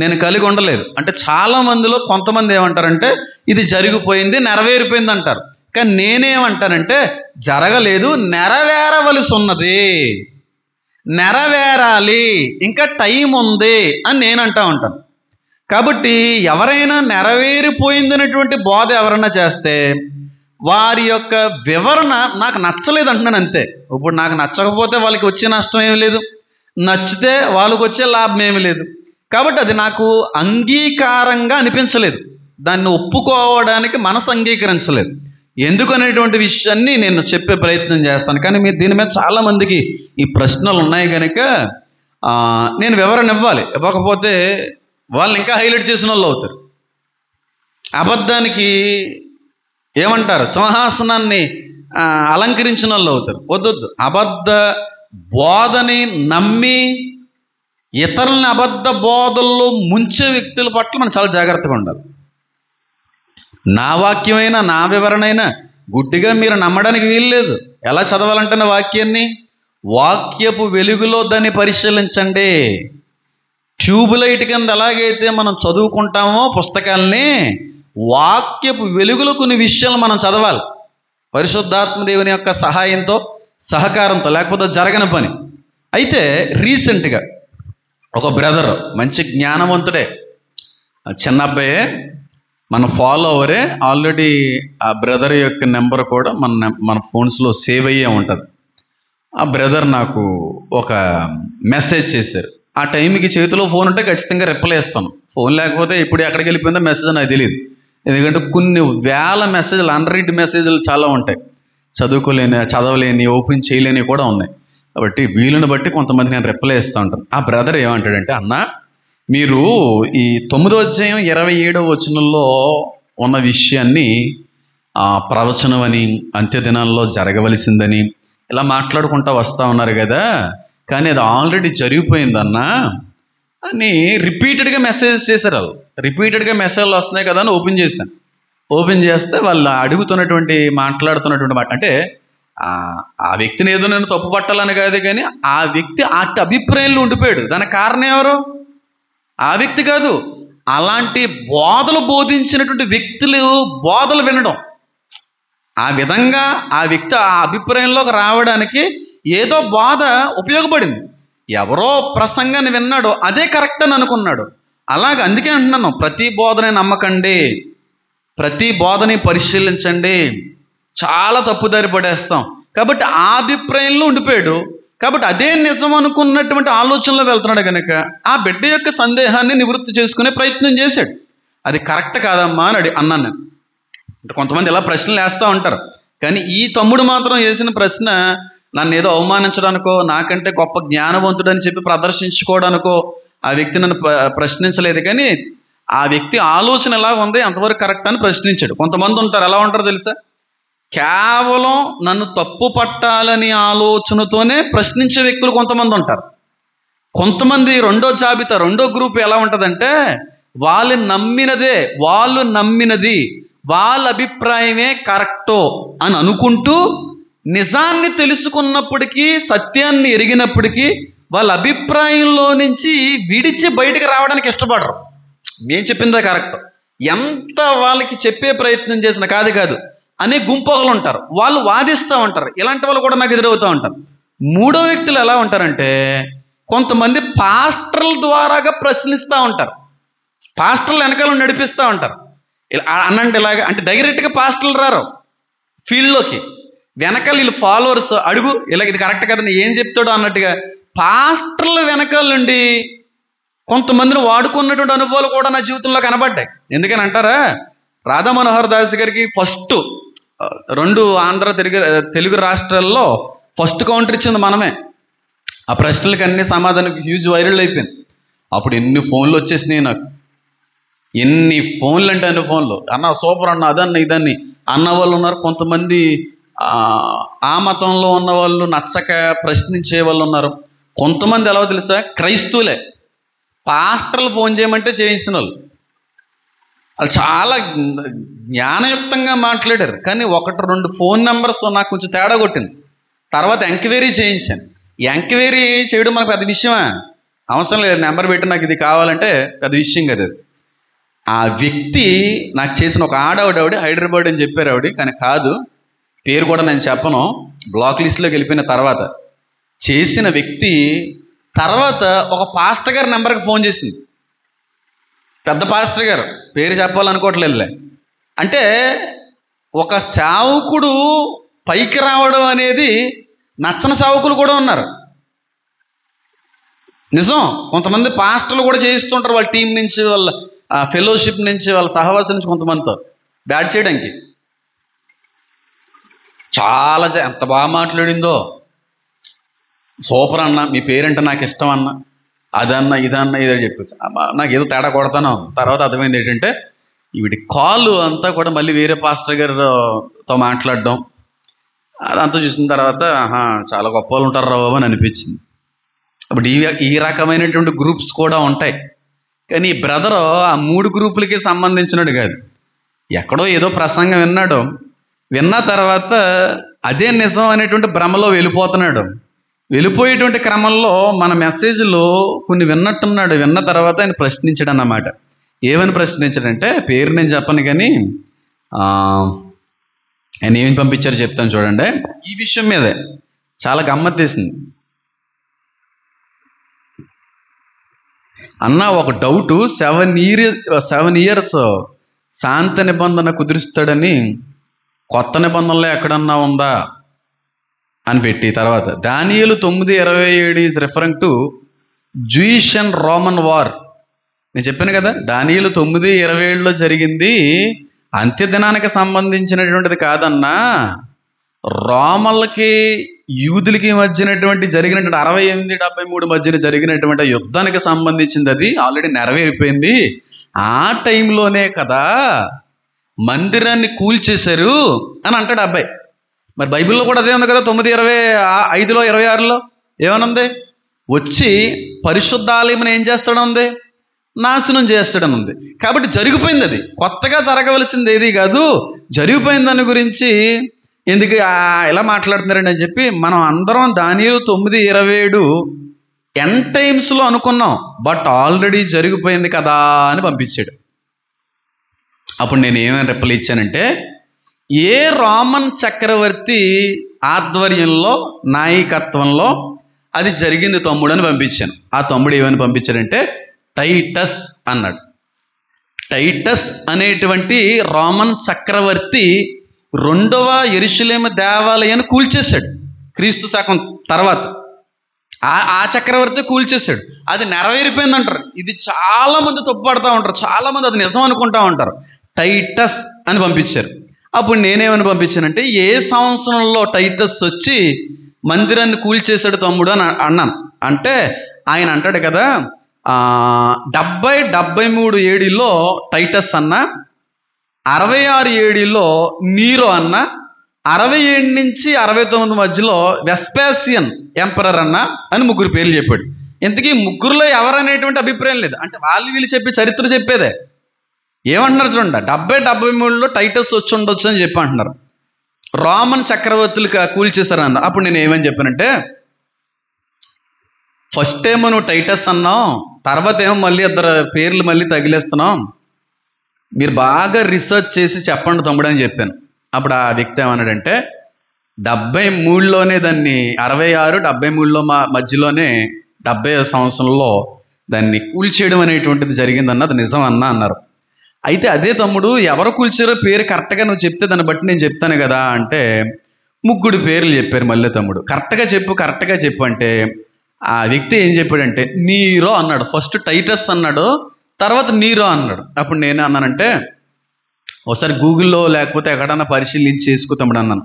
నేను కలిగి ఉండలేదు. అంటే చాలా మందిలో కొంతమంది ఏమంటారంటే ఇది జరిగిపోయింది, నెరవేరిపోయింది అంటారు. కానీ నేనేమంటానంటే జరగలేదు, నెరవేరవలసి ఉన్నది, నెరవేరాలి, ఇంకా టైం ఉంది అని నేను ఉంటాను. కాబట్టి ఎవరైనా నెరవేరిపోయిందనేటువంటి బోధ ఎవరైనా చేస్తే వారి యొక్క వివరణ నాకు నచ్చలేదు అంటున్నాను అంతే. ఇప్పుడు నాకు నచ్చకపోతే వాళ్ళకి వచ్చే నష్టం ఏమి లేదు, నచ్చితే వాళ్ళకి వచ్చే లాభం ఏమి లేదు. కాబట్టి అది నాకు అంగీకారంగా అనిపించలేదు, దాన్ని ఒప్పుకోవడానికి మనసు అంగీకరించలేదు. ఎందుకనేటువంటి విషయాన్ని నేను చెప్పే ప్రయత్నం చేస్తాను. కానీ మీరు దీని మీద చాలామందికి ఈ ప్రశ్నలు ఉన్నాయి కనుక నేను వివరణ ఇవ్వకపోతే వాళ్ళని ఇంకా హైలైట్ చేసిన వాళ్ళు అవుతారు. అబద్ధానికి ఏమంటారు, సింహాసనాన్ని అలంకరించిన వాళ్ళు అవుతారు. వద్దొద్దు. అబద్ధ బోధని నమ్మి ఇతరులని అబద్ధ బోధల్లో ముంచే వ్యక్తుల పట్ల మనం చాలా జాగ్రత్తగా ఉండాలి. నా వాక్యమైనా నా వివరణైనా గుడ్డిగా మీరు నమ్మడానికి వీల్లేదు. ఎలా చదవాలంటున్న వాక్యాన్ని? వాక్యపు వెలుగులో దాన్ని పరిశీలించండి. ట్యూబ్ లైట్ కింద ఎలాగైతే మనం చదువుకుంటామో పుస్తకాల్ని, వాక్యపు వెలుగులో కొన్ని విషయాలు మనం చదవాలి. పరిశుద్ధాత్మ దేవుని యొక్క సహాయంతో, సహకారంతో, లేకపోతే జరగని పని. అయితే రీసెంట్గా ఒక బ్రదర్, మంచి జ్ఞానవంతుడే, చిన్న అబ్బాయే, మన ఫాలోవరే. ఆల్రెడీ ఆ బ్రదర్ యొక్క నెంబర్ కూడా మన ఫోన్స్లో సేవ్ అయ్యే ఉంటుంది. ఆ బ్రదర్ నాకు ఒక మెసేజ్ చేశారు. ఆ టైంకి చేతిలో ఫోన్ ఉంటే ఖచ్చితంగా రిప్లై ఇస్తాను. ఫోన్ లేకపోతే ఇప్పుడు ఎక్కడికి వెళ్ళిపోయిందో మెసేజ్ నాకు తెలియదు. ఎందుకంటే కొన్ని వేల మెసేజ్లు, అన్రీడ్ మెసేజ్లు చాలా ఉంటాయి. చదవలేని, ఓపెన్ చేయలేని కూడా ఉన్నాయి. కాబట్టి వీలుని బట్టి కొంతమంది నేను రిప్లై ఇస్తూ ఉంటాను. ఆ బ్రదర్ ఏమంటాడంటే, అన్న మీరు ఈ 9వ అధ్యాయం 27వ వచనంలో ఉన్న విషయాన్ని ప్రవచనం అని, అంత్యదినాల్లో జరగవలసిందని ఇలా మాట్లాడుకుంటూ వస్తూ ఉన్నారు కదా, కానీ అది ఆల్రెడీ జరిగిపోయిందన్నా అని రిపీటెడ్గా మెసేజెస్ చేశారు. వాళ్ళు రిపీటెడ్గా మెసేజ్లు వస్తున్నాయి కదా అని ఓపెన్ చేశాను. ఓపెన్ చేస్తే వాళ్ళు మాట్లాడుతున్నటువంటి మాట అంటే, ఆ వ్యక్తిని ఏదో నేను తప్పు పట్టాలని కాదు, కానీ ఆ వ్యక్తి అటు అభిప్రాయంలో ఉండిపోయాడు. దానికి కారణం ఎవరు? ఆ వ్యక్తి కాదు, అలాంటి బోధలు బోధించినటువంటి వ్యక్తులు బోధలు వినడం. ఆ విధంగా ఆ వ్యక్తి ఆ అభిప్రాయంలోకి రావడానికి ఏదో బోధ ఉపయోగపడింది. ఎవరో ప్రసంగాన్ని విన్నాడో అదే కరెక్ట్ అని అనుకున్నాడు. అలాగే అందుకే అంటున్నాను, ప్రతి బోధని నమ్మకండి, ప్రతి బోధని పరిశీలించండి. చాలా తప్పుదారి పడేస్తాం. కాబట్టి ఆ అభిప్రాయంలో ఉండిపోయాడు. కాబట్టి అదే నిజం అనుకున్నటువంటి ఆలోచనలో వెళ్తున్నాడు కనుక ఆ బిడ్డ యొక్క సందేహాన్ని నివృత్తి చేసుకునే ప్రయత్నం చేశాడు. అది కరెక్ట్ కాదమ్మా అని అన్నాను నేను. అంటే కొంతమంది ఇలా ప్రశ్నలు వేస్తూ ఉంటారు, కానీ ఈ తమ్ముడు మాత్రం వేసిన ప్రశ్న నన్ను ఏదో అవమానించడానికో, నాకంటే గొప్ప జ్ఞానవంతుడని చెప్పి ప్రదర్శించుకోవడానికో ఆ వ్యక్తి నన్ను ప్రశ్నించలేదు. కానీ ఆ వ్యక్తి ఆలోచన ఎలా ఉంది, అంతవరకు కరెక్ట్ అని ప్రశ్నించాడు. కొంతమంది ఉంటారు, ఎలా ఉంటారో తెలుసా, కేవలం నన్ను తప్పు పట్టాలని ఆలోచనతోనే ప్రశ్నించే వ్యక్తులు కొంతమంది ఉంటారు. కొంతమంది రెండో గ్రూప్ ఎలా ఉంటుందంటే, వాళ్ళు నమ్మినది వాళ్ళ అభిప్రాయమే కరెక్టో అని అనుకుంటూ, నిజాన్ని తెలుసుకున్నప్పటికీ, సత్యాన్ని ఎరిగినప్పటికీ వాళ్ళ అభిప్రాయంలో నుంచి విడిచి బయటకు రావడానికి ఇష్టపడరు. నేను చెప్పిందే కరెక్ట్, ఎంత వాళ్ళకి చెప్పే ప్రయత్నం చేసినా కాదు అనే గుంపులు ఉంటారు. వాళ్ళు వాదిస్తూ ఉంటారు. ఇలాంటి వాళ్ళు కూడా నాకు ఎదురవుతూ ఉంటారు. మూడో వ్యక్తులు ఎలా ఉంటారంటే, కొంతమంది పాస్టర్ల ద్వారాగా ప్రశ్నిస్తూ ఉంటారు. పాస్టర్లు వెనకాల నడిపిస్తూ ఉంటారు. అన్నంటే ఇలాగ అంటే డైరెక్ట్గా పాస్టర్లు రారు ఫీల్డ్లోకి, వెనకాల వీళ్ళు ఫాలోవర్స్ అడుగు ఇలా ఇది కరెక్ట్ కదా ఏం చెప్తాడు అన్నట్టుగా పాస్టర్ల వెనకాల నుండి కొంతమందిని వాడుకున్నటువంటి అనుభవాలు కూడా నా జీవితంలో కనబడ్డాయి. ఎందుకని అంటారా, రాధా మనోహర్ దాస్ గారికి ఫస్ట్ 2 ఆంధ్ర తెలుగు రాష్ట్రాల్లో ఫస్ట్ కౌంటర్ ఇచ్చింది మనమే. ఆ ప్రశ్నలకు అన్ని సమాధానం హ్యూజ్ వైరల్ అయిపోయింది. అప్పుడు ఎన్ని ఫోన్లు వచ్చేసినాయి నాకు, ఎన్ని ఫోన్లు అంటే అన్ని ఫోన్లు. అన్న సూపర్ అన్న, అదన్న ఇదన్ని అన్న వాళ్ళు ఉన్నారు. కొంతమంది ఆ మతంలో ఉన్న వాళ్ళు నచ్చక ప్రశ్నించే వాళ్ళు ఉన్నారు. కొంతమంది ఎలా తెలుసా, క్రైస్తవులే పాస్టర్లు ఫోన్ చేయమంటే చేయించిన వాళ్ళు చాలా జ్ఞానయుక్తంగా మాట్లాడారు. కానీ 1-2 ఫోన్ నెంబర్స్ నాకు కొంచెం తేడా కొట్టింది. తర్వాత ఎంక్వైరీ చేయించాను. ఎంక్వైరీ చేయడం మనకు పెద్ద విషయమా? అవసరం లేదు, నెంబర్ పెట్టి నాకు ఇది కావాలంటే పెద్ద విషయం కదా. ఆ వ్యక్తి నాకు చేసిన ఒక ఆవిడ హైదరాబాద్ అని చెప్పారు ఆవిడ, కానీ కాదు, పేరు కూడా నేను చెప్పను. బ్లాక్ లిస్ట్లోకి వెళ్ళిపోయిన తర్వాత చేసిన వ్యక్తి తర్వాత ఒక పాస్టర్ గారి నెంబర్కి ఫోన్ చేసింది. పెద్ద పాస్టర్ గారు, పేరు చెప్పాలనుకోవట్లేదులే. అంటే ఒక సేవకుడు పైకి రావడం అనేది నచ్చని సేవకులు కూడా ఉన్నారు. నిజం, కొంతమంది పాస్టర్లు కూడా చేయిస్తుంటారు వాళ్ళ టీం నుంచి, వాళ్ళ ఫెలోషిప్ నుంచి, వాళ్ళ సహవాసం నుంచి కొంతమందితో బ్యాడ్ చేయడానికి. చాలా ఎంత బాగా మాట్లాడిందో, సూపర్ అన్న, మీ పేరంటే నాకు ఇష్టం అన్న, అదన్నా ఇదన్నా ఇదే చెప్పచ్చు. నాకు ఏదో తేడా కొడతాను. తర్వాత అర్థమైంది ఏంటంటే, వీడి కాల్ అంతా కూడా మళ్ళీ వేరే పాస్టర్ గారితో మాట్లాడడం, అదంతా చూసిన తర్వాత చాలా గొప్ప వాళ్ళు ఉంటారు రా బాబు అని అనిపించింది. అప్పుడు ఈ రకమైనటువంటి గ్రూప్స్ కూడా ఉంటాయి. కానీ ఈ బ్రదరు ఆ 3 గ్రూపులకి సంబంధించినట్టు కాదు, ఎక్కడో ఏదో ప్రసంగం విన్నాడు, విన్న తర్వాత అదే నిజం అనేటువంటి భ్రమలో వెళ్ళిపోతున్నాడు. వెళ్ళిపోయేటువంటి క్రమంలో మన మెసేజ్లో కొన్ని విన్నట్టున్నాడు. విన్న తర్వాత ఆయన ప్రశ్నించాడు అన్నమాట. ఏమని ప్రశ్నించాడంటే, పేరు నేను చెప్పను కానీ ఆయన ఏమని పంపించారో చెప్తాను చూడండి. ఈ విషయం మీదే చాలా గమ్మత్తేసింది. అన్న ఒక డౌటు, 7 years శాంత నిబంధన కుదురుస్తాడని కొత్త నిబంధనలో ఎక్కడన్నా ఉందా అని పెట్టి, తర్వాత దానియేలు 9:27 is referring to Jewish and Roman war. నేను చెప్పాను కదా, దానియేలు 9:27లో జరిగింది అంత్యదినానికి సంబంధించినటువంటిది కాదన్నా, రోమన్లకి యూదులకి మధ్యనటువంటి జరిగినటువంటి 68-73 మధ్యన జరిగినటువంటి యుద్ధానికి సంబంధించింది. అది ఆల్రెడీ నెరవేరిపోయింది. ఆ టైంలోనే కదా మందిరాన్ని కూల్చేశారు అని అంటాడు అబ్బాయి. మరి బైబిల్లో కూడా అదే ఉంది కదా, 9:25, 26లో ఏమనుంది? వచ్చి పరిశుద్ధాలయం ఏం చేస్తాడనుంది? నాశనం చేస్తాడని ఉంది. కాబట్టి జరిగిపోయింది. అది కొత్తగా జరగవలసింది ఏది కాదు, జరిగిపోయింది. దాని గురించి ఎందుకు ఇలా మాట్లాడుతున్నారండి అని చెప్పి మనం అందరం దానియేలు 9:27 ఎండ్ టైమ్స్లో అనుకున్నాం, బట్ ఆల్రెడీ జరిగిపోయింది కదా అని పంపించాడు. అప్పుడు నేను ఏమైనా రిప్లై ఇచ్చానంటే, ఏ రోమన్ చక్రవర్తి ఆధ్వర్యంలో నాయకత్వంలో అది జరిగింది తమ్ముడు అని పంపించాను. ఆ తమ్ముడు ఏమని పంపించాడంటే టైటస్ అన్నాడు. టైటస్ అనేటువంటి రోమన్ చక్రవర్తి 2వ యెరూషలేము దేవాలయాన్ని కూల్చేశాడు క్రీస్తు శకం తర్వాత. ఆ చక్రవర్తి కూల్చేశాడు. అది నెరవేరిపోయింది అంటారు. ఇది చాలా మంది తప్పుపడతా ఉంటారు, చాలా మంది అది నిజం అనుకుంటా ఉంటారు. టైటస్ అని పంపించారు. అప్పుడు నేనేమని పంపించానంటే, ఏ సంవత్సరంలో టైటస్ వచ్చి మందిరాన్ని కూల్చేశాడు తమ్ముడు అని అన్నాను. అంటే ఆయన అంటాడు కదా, 70-73 ఏడీలో టైటస్ అన్న, 66 ఏడీలో నీరో అన్న, 67 నుంచి 69 మధ్యలో వెస్పాసియన్ ఎంపరర్ అన్న అని 3 పేర్లు చెప్పాడు. ఇంతకీ ముగ్గురులో ఎవరనేటువంటి అభిప్రాయం లేదు. అంటే వాళ్ళు వీళ్ళు చెప్పి చరిత్ర చెప్పేదే. ఏమంటున్నారు చూడండి, 70-73లో టైటస్ వచ్చి ఉండొచ్చు అని చెప్పి అంటున్నారు. రోమన్ చక్రవర్తులు కూల్చేశారన్న. అప్పుడు నేను ఏమని చెప్పానంటే, ఫస్ట్ ఏమో నువ్వు టైటస్ అన్నావు, తర్వాత ఏమో మళ్ళీ 2 పేర్లు మళ్ళీ తగిలేస్తున్నాం, మీరు బాగా రీసెర్చ్ చేసి చెప్పండి తమ్ముడు అని చెప్పాను. అప్పుడు ఆ వ్యక్తి ఏమన్నాడంటే, 73లోనే దాన్ని 66-73లో మధ్యలోనే 70వ సంవత్సరంలో దాన్ని కూల్చేయడం అనేటువంటిది జరిగిందన్నది నిజం అన్నారు. అయితే అదే తమ్ముడు ఎవరు కూల్చారో పేరు కరెక్ట్గా నువ్వు చెప్తే దాన్ని బట్టి నేను చెప్తాను కదా అంటే 3 పేర్లు చెప్పారు. మళ్ళీ తమ్ముడు కరెక్ట్గా చెప్పు అంటే ఆ వ్యక్తి ఏం చెప్పాడంటే నీరో అన్నాడు. ఫస్ట్ టైటస్ అన్నాడు, తర్వాత నీరో అన్నాడు. అప్పుడు నేను అన్నానంటే, ఒకసారి గూగుల్లో లేకపోతే ఎక్కడన్నా పరిశీలించి చేసుకో తమ్ముడు అన్నాను.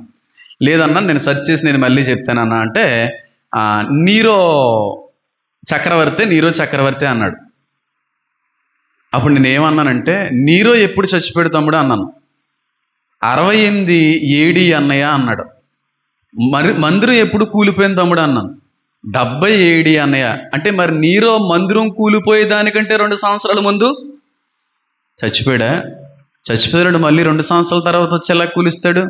లేదన్నా నేను సెర్చ్ చేసి నేను మళ్ళీ చెప్తానన్నా అంటే నీరో చక్రవర్తి అన్నాడు. అప్పుడు నేను ఏమన్నానంటే, నీరో ఎప్పుడు చచ్చిపోయాడు తమ్ముడు అన్నాను. 68 AD అన్నయ్య అన్నాడు. మందిరం ఎప్పుడు కూలిపోయింది తమ్ముడు అన్నాను. 70 AD అన్నయ్య. అంటే మరి నీరో మందిరం కూలిపోయే దానికంటే 2 సంవత్సరాల ముందు చచ్చిపోయాడు. మళ్ళీ 2 సంవత్సరాల తర్వాత వచ్చి ఎలా కూలిస్తాడు?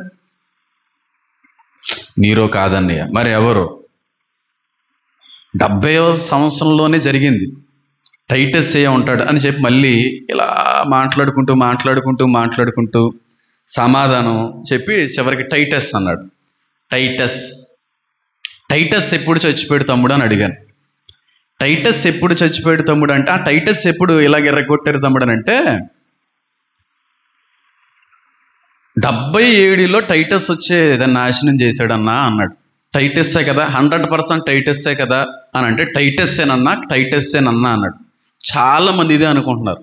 నీరో కాదన్నయ్య. మరి ఎవరు? 70వ సంవత్సరంలోనే జరిగింది. టైటస్ ఏ ఉంటాడు అని చెప్పి మళ్ళీ ఇలా మాట్లాడుకుంటూ సమాధానం చెప్పి చివరికి టైటస్ అన్నాడు. టైటస్ ఎప్పుడు చచ్చిపోయాడు తమ్ముడు అని అడిగాను. టైటస్ ఎప్పుడు చచ్చిపోయాడు తమ్ముడు అంటే, ఆ టైటస్ ఎప్పుడు ఇలాగ ఎర్రగొట్టారు తమ్ముడు అని అంటే, 70 ADలో టైటస్ వచ్చే ఏదైనా నాశనం చేశాడన్నా అన్నాడు. టైటస్సే కదా, 100% టైటస్సే కదా అని అంటే టైటస్సేనన్నా అన్నాడు. చాలా మంది ఇదే అనుకుంటున్నారు.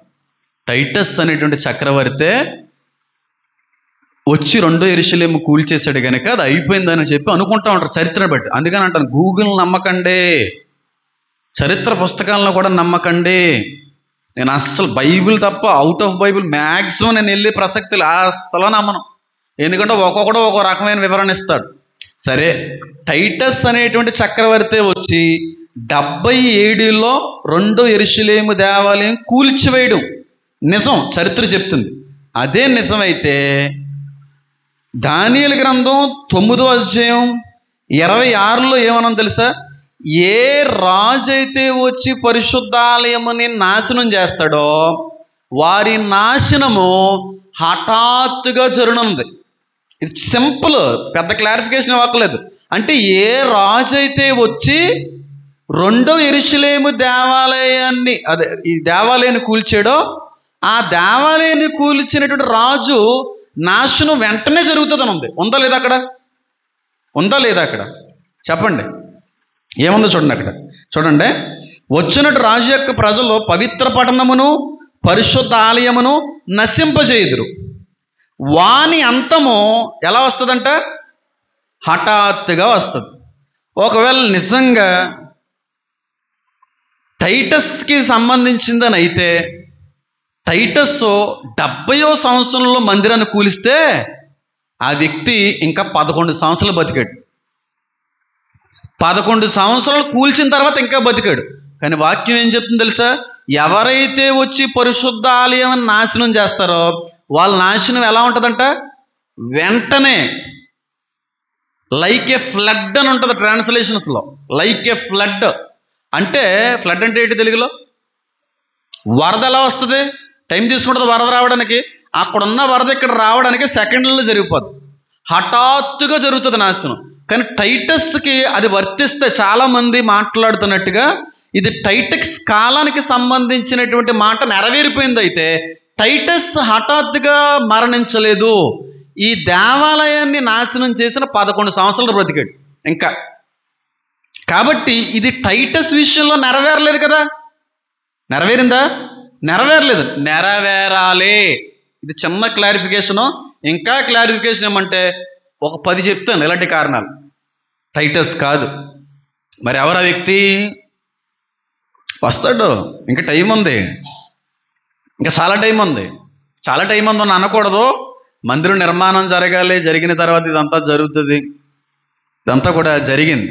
టైటస్ అనేటువంటి చక్రవర్తే వచ్చి 2వ యెరూషలేము కూల్చేశాడు కనుక అది అయిపోయిందని చెప్పి అనుకుంటా ఉంటారు చరిత్రను బట్టి. అందుకని అంటాను, గూగుల్ నమ్మకండి, చరిత్ర పుస్తకాలను కూడా నమ్మకండి. నేను అస్సలు బైబిల్ తప్ప అవుట్ ఆఫ్ బైబిల్ మ్యాక్సిమం నేను వెళ్ళే ప్రసక్తి అస్సలు నమ్మను. ఎందుకంటే ఒక్కొక్కడు ఒక్కో రకమైన వివరణ ఇస్తాడు. సరే, టైటస్ అనేటువంటి చక్రవర్తి వచ్చి 70 ADలో 2వ యెరూషలేము దేవాలయం కూల్చివేయడం నిజం, చరిత్ర చెప్తుంది. అదే నిజమైతే దానియేలు గ్రంథం 9వ అధ్యాయం 26లో ఏమన్నా తెలుసా? ఏ రాజు అయితే వచ్చి పరిశుద్ధాలయముని నాశనం చేస్తాడో వారి నాశనము హఠాత్తుగా జరగనుంది. ఇది సింపుల్, పెద్ద క్లారిఫికేషన్ ఇవ్వట్లేదు. అంటే ఏ రాజు అయితే వచ్చి రెండో యెరూషలేము దేవాలయాన్ని ఈ దేవాలయాన్ని కూల్చాడో ఆ దేవాలయాన్ని కూల్చినటువంటి రాజు నాశనం వెంటనే జరుగుతుందని ఉంది. ఉందా లేదా అక్కడ? ఉందా లేదా అక్కడ? చెప్పండి, ఏముందో చూడండి. అక్కడ చూడండి, వచ్చినట్టు రాజు యొక్క ప్రజలు పవిత్ర పట్టణమును పరిశుద్ధ ఆలయమును నశింపజేయుదురు. వాని అంతము ఎలా వస్తుందంట? హఠాత్తుగా వస్తుంది. ఒకవేళ నిజంగా టైటస్కి సంబంధించిందని అయితే టైటస్ 70వ సంవత్సరంలో మందిరాన్ని కూలిస్తే ఆ వ్యక్తి ఇంకా 11 సంవత్సరాలు బతికాడు. 11 సంవత్సరాలు కూల్చిన తర్వాత ఇంకా బతికాడు. కానీ వాక్యం ఏం చెప్తుంది తెలుసా? ఎవరైతే వచ్చి పరిశుద్ధ ఆలయం నాశనం చేస్తారో వాళ్ళ నాశనం ఎలా ఉంటుందంట? వెంటనే. లైక్ ఏ ఫ్లడ్ అని ఉంటుంది ట్రాన్స్లేషన్స్లో. లైక్ ఏ ఫ్లడ్ అంటే, ఫ్లడ్ అంటే ఏంటి తెలుగులో? వరద ఎలా వస్తుంది? టైం తీసుకుంటుంది వరద రావడానికి. అక్కడున్న వరద ఇక్కడ రావడానికి సెకండ్లలో జరిగిపోద్ది. హఠాత్తుగా జరుగుతుంది నాశనం. కానీ టైటస్కి అది వర్తిస్తే చాలామంది మాట్లాడుతున్నట్టుగా ఇది టైటస్ కాలానికి సంబంధించినటువంటి మాట నెరవేరిపోయింది. అయితే టైటస్ హఠాత్తుగా మరణించలేదు. ఈ దేవాలయాన్ని నాశనం చేసిన 11 సంవత్సరాలు బ్రతికాడు ఇంకా. కాబట్టి ఇది టైటస్ విషయంలో నెరవేరలేదు కదా? నెరవేరిందా? నెరవేరలేదు. నెరవేరాలి. ఇది చిన్న క్లారిఫికేషను. ఇంకా క్లారిఫికేషన్ ఏమంటే ఒక 10 చెప్తాను ఇలాంటి కారణాలు. టైటస్ కాదు. మరి ఎవరా వ్యక్తి? వస్తాడు. ఇంకా టైం ఉంది, ఇంకా చాలా టైం ఉంది. చాలా టైం ఉందని అనకూడదు. మందిరం నిర్మాణం జరగాలి, జరిగిన తర్వాత ఇదంతా జరుగుతుంది. ఇదంతా కూడా జరిగింది,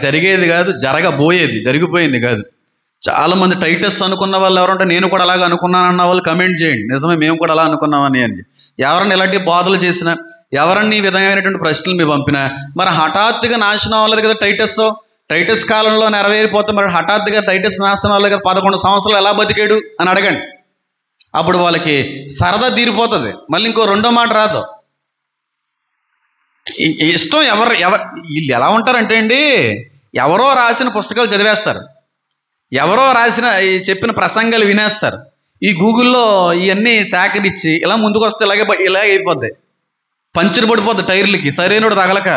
జరిగేది కాదు, జరగబోయేది, జరిగిపోయింది కాదు. చాలామంది టైటస్ అనుకున్న వాళ్ళు ఎవరంటే నేను కూడా అలాగ అనుకున్నానన్న వాళ్ళు కమెంట్ చేయండి. నిజమే, మేము కూడా అలా అనుకున్నామని అని. ఎవరన్నా ఇలాంటి బాధలు చేసినా, ఎవరన్నా ఈ విధమైనటువంటి ప్రశ్నలు మీరు పంపినా, మరి హఠాత్తుగా నాశనం అవ్వలేదు కదా టైటస్ కాలంలో నెరవేరిపోతే మరి హఠాత్తుగా టైటస్ నాశనం అవ్వలేదు కదా, 11 సంవత్సరాలు ఎలా బతికాడు అని అడగండి. అప్పుడు వాళ్ళకి సరదా తీరిపోతుంది. మళ్ళీ ఇంకో రెండో మాట రాదు. ఇష్టం వీళ్ళు ఎలా ఉంటారంటే అండి, ఎవరో రాసిన పుస్తకాలు చదివేస్తారు, ఎవరో రాసిన చెప్పిన ప్రసంగాలు వినేస్తారు. ఈ గూగుల్లో ఇవన్నీ సేకరించి ఇలా ముందుకు వస్తే ఇలాగే అయిపోద్ది. పంచర్ పడిపోద్ది టైర్లకి, సరైనడు తగలక.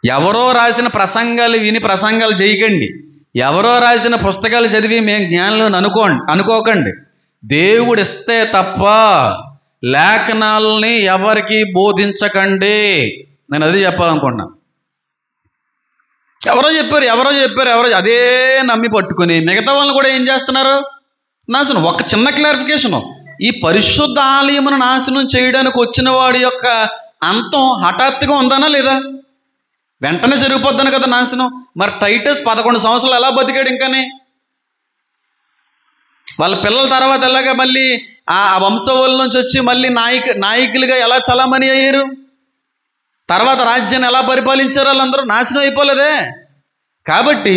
ఎవరో రాసిన ప్రసంగాలు విని ప్రసంగాలు చేయకండి. ఎవరో రాసిన పుస్తకాలు చదివి మేము జ్ఞానులను అనుకోకండి. దేవుడు ఇస్తే తప్ప లేఖనాలని ఎవరికి బోధించకండి. నేను అది చెప్పాలనుకున్నా. ఎవరో చెప్పారు అదే నమ్మి పట్టుకుని మిగతా వాళ్ళని కూడా ఏం చేస్తున్నారు? నాశనం. ఒక చిన్న క్లారిఫికేషను, ఈ పరిశుద్ధ ఆలయమును నాశనం చేయడానికి వచ్చిన వాడి యొక్క అంతం హఠాత్తుగా ఉందనా లేదా? వెంటనే జరిగిపోద్దాను కదా నాశనం. మరి టైటస్ 11 సంవత్సరాలు ఎలా బతికాడు? ఇంకానే వాళ్ళ పిల్లల తర్వాత ఎలాగా మళ్ళీ ఆ వంశవుల నుంచి వచ్చి మళ్ళీ నాయకులుగా ఎలా చలామణి అయ్యారు? తర్వాత రాజ్యాన్ని ఎలా పరిపాలించారు? వాళ్ళందరూ నాశనం అయిపోలేదే. కాబట్టి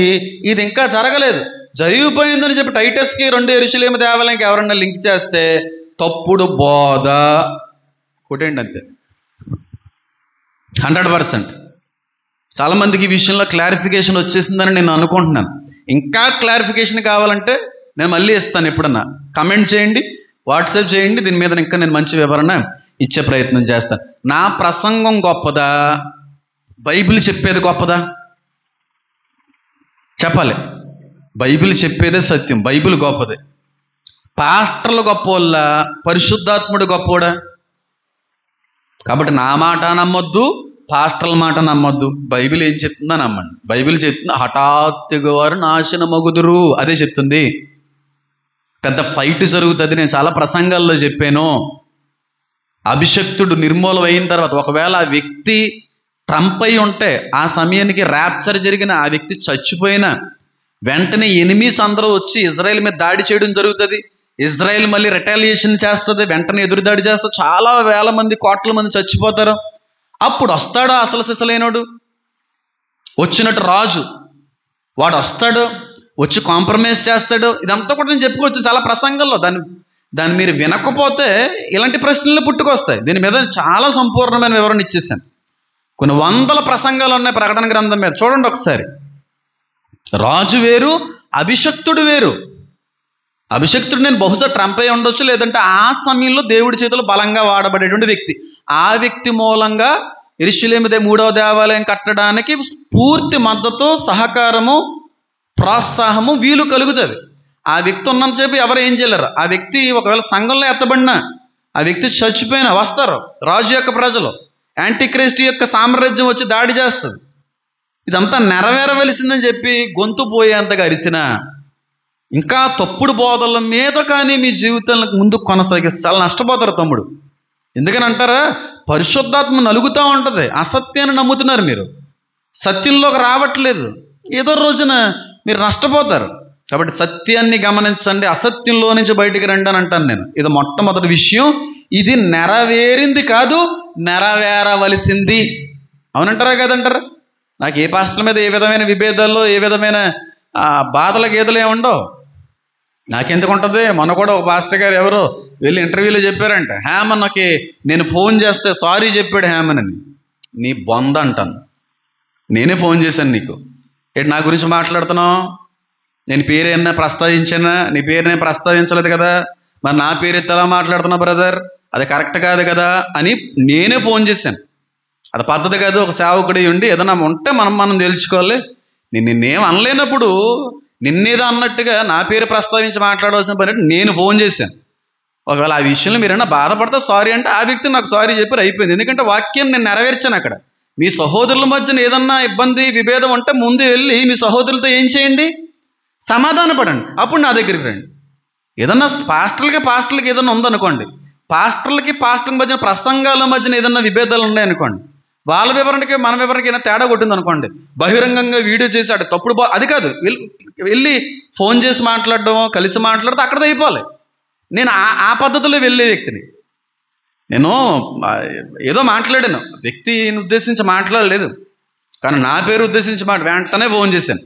ఇది ఇంకా జరగలేదు, జరిగిపోయిందని చెప్పి టైటస్కి 2 యెరూషలేము దేవాలయానికి ఎవరన్నా లింక్ చేస్తే తప్పుడు బోధ. కొట్టండి అంతే, 100%. చాలామందికి ఈ విషయంలో క్లారిఫికేషన్ వచ్చేసిందని నేను అనుకుంటున్నాను. ఇంకా క్లారిఫికేషన్ కావాలంటే నేను మళ్ళీ ఇస్తాను. ఎప్పుడన్నా కమెంట్ చేయండి, వాట్సాప్ చేయండి. దీని మీద ఇంకా నేను మంచి వివరణ ఇచ్చే ప్రయత్నం చేస్తాను. నా ప్రసంగం గొప్పదా, బైబిల్ చెప్పేది గొప్పదా? చెప్పాలి. బైబిల్ చెప్పేదే సత్యం, బైబిల్ గొప్పదే. పాస్టర్లు గొప్పవాళ్ళ, పరిశుద్ధాత్ముడు గొప్పోడా? కాబట్టి నా మాట నమ్మొద్దు, పాస్టర్ల మాట నమ్మొద్దు. బైబిల్ ఏం చెప్తుందో నమ్మండి. బైబిల్ చెప్తుంది హఠాత్తుగా వారు నాశనమగుదురు, అదే చెప్తుంది. పెద్ద ఫైట్ జరుగుతుంది. నేను చాలా ప్రసంగాల్లో చెప్పాను. అభిషక్తుడు నిర్మూలం అయిన తర్వాత ఒకవేళ ఆ వ్యక్తి ట్రంప్ అయి ఉంటే ఆ సమయానికి ర్యాప్చర్ జరిగిన ఆ వ్యక్తి చచ్చిపోయినా వెంటనే ఎనిమీస్ అందరూ వచ్చి ఇజ్రాయెల్ మీద దాడి చేయడం జరుగుతుంది. ఇజ్రాయెల్ మళ్ళీ రిటాలియేషన్ చేస్తుంది, వెంటనే ఎదురుదాడి చేస్తుంది, చాలా వేల మంది కోట్ల మంది చచ్చిపోతారు. అప్పుడు వస్తాడు అసలు సిసలైనడు, వచ్చినట్టు రాజు వాడు వస్తాడు, వచ్చి కాంప్రమైజ్ చేస్తాడు. ఇదంతా కూడా నేను చెప్పుకోవచ్చు చాలా ప్రసంగంలో. దాన్ని మీరు వినకపోతే ఇలాంటి ప్రశ్నలు పుట్టుకొస్తాయి. దీని మీద చాలా సంపూర్ణమైన వివరణ ఇచ్చేసాను. కొన్ని వందల ప్రసంగాలు ఉన్నాయి ప్రకటన గ్రంథం మీద, చూడండి ఒకసారి. రాజు వేరు, అభిషక్తుడు వేరు. అభిషక్తుడు నేను బహుశా ట్రంప్ అయి ఉండొచ్చు, లేదంటే ఆ సమయంలో దేవుడి చేతులు బలంగా వాడబడేటువంటి వ్యక్తి. ఆ వ్యక్తి మూలంగా యెరూషలేము 3వ దేవాలయం కట్టడానికి పూర్తి మద్దతు, సహకారము, ప్రోత్సాహము వీలు కలుగుతుంది. ఆ వ్యక్తి ఉన్నంతసేపు ఎవరు ఏం చేయలేరు. ఆ వ్యక్తి ఒకవేళ సంఘంలో ఎత్తబడినా, ఆ వ్యక్తి చచ్చిపోయినా వస్తారు రాజు యొక్క ప్రజలు. యాంటీక్రైస్ట్ యొక్క సామ్రాజ్యం వచ్చి దాడి చేస్తుంది. ఇదంతా నెరవేరవలసిందని చెప్పి గొంతు పోయేంతగా అరిసినా, ఇంకా తప్పుడు బోధల మీద కానీ మీ జీవితాలకు ముందు కొనసాగిస్తే చాలా నష్టపోతారు తమ్ముడు. ఎందుకని అంటారా, పరిశుద్ధాత్మ నలుగుతూ ఉంటుంది. అసత్యాన్ని నమ్ముతున్నారు మీరు, సత్యంలోకి రావట్లేదు. ఏదో రోజున మీరు నష్టపోతారు. కాబట్టి సత్యాన్ని గమనించండి, అసత్యంలో నుంచి బయటికి రండి అని అంటాను నేను. ఇది మొట్టమొదటి విషయం. ఇది నెరవేరింది కాదు, నెరవేరవలసింది. అవునంటారా కదంటారా? నాకు ఏ పాస్టర్ల మీద ఏ విధమైన విభేదాల్లో, ఏ విధమైన బాధల గీతలు ఏముండవు. నాకెందుకు ఉంటుంది? మొన్న కూడా ఒక పాస్టర్ గారు ఎవరో వెళ్ళి ఇంటర్వ్యూలో చెప్పారంట, హేమన్కి నేను ఫోన్ చేస్తే సారీ చెప్పాడు హేమన్ అని. నీ బొంద అంటాను. నేనే ఫోన్ చేశాను నీకు, ఏంటి నా గురించి మాట్లాడుతున్నావు? నేను పేరు ఏమన్నా ప్రస్తావించానా? నీ పేరు నేను ప్రస్తావించలేదు కదా, మరి నా పేరు ఎత్తి ఎలా మాట్లాడుతున్నావు బ్రదర్? అది కరెక్ట్ కాదు కదా అని నేనే ఫోన్ చేశాను. అది పద్ధతి కాదు. ఒక సేవకుడి ఉండి ఏదైనా ఉంటే మనం తెలుసుకోవాలి. నిన్నేం అనలేనప్పుడు నిన్నేదో అన్నట్టుగా నా పేరు ప్రస్తావించి మాట్లాడవలసిన పని నేను ఫోన్ చేశాను. ఒకవేళ ఆ విషయంలో మీరైనా బాధపడితే సారీ అంటే ఆ వ్యక్తి నాకు సారీ చెప్పారు, అయిపోయింది. ఎందుకంటే వాక్యం నేను నెరవేర్చాను. అక్కడ మీ సహోదరుల మధ్యన ఏదన్నా ఇబ్బంది, విభేదం ఉంటే ముందు వెళ్ళి మీ సహోదరులతో ఏం చేయండి, సమాధాన పడండి. అప్పుడు నా దగ్గరికి రండి. ఏదన్నా పాస్టర్లకి ఏదన్నా ఉందనుకోండి, పాస్టర్లకి మధ్యన ప్రసంగాల మధ్యన ఏదన్నా విభేదాలు ఉన్నాయనుకోండి, వాళ్ళ వివరణకి మన వివరణకి ఏదైనా తేడా కొట్టింది అనుకోండి, బహిరంగంగా వీడియో చేసి అటు తప్పుడు అది కాదు, వెళ్ళి ఫోన్ చేసి మాట్లాడడం, కలిసి మాట్లాడితే అక్కడితో అయిపోవాలి. నేను ఆ పద్ధతిలో వెళ్ళే వ్యక్తిని. నేను ఏదో మాట్లాడాను, వ్యక్తిని ఉద్దేశించి మాట్లాడలేదు, కానీ నా పేరు ఉద్దేశించి వెంటనే ఫోన్ చేశాను.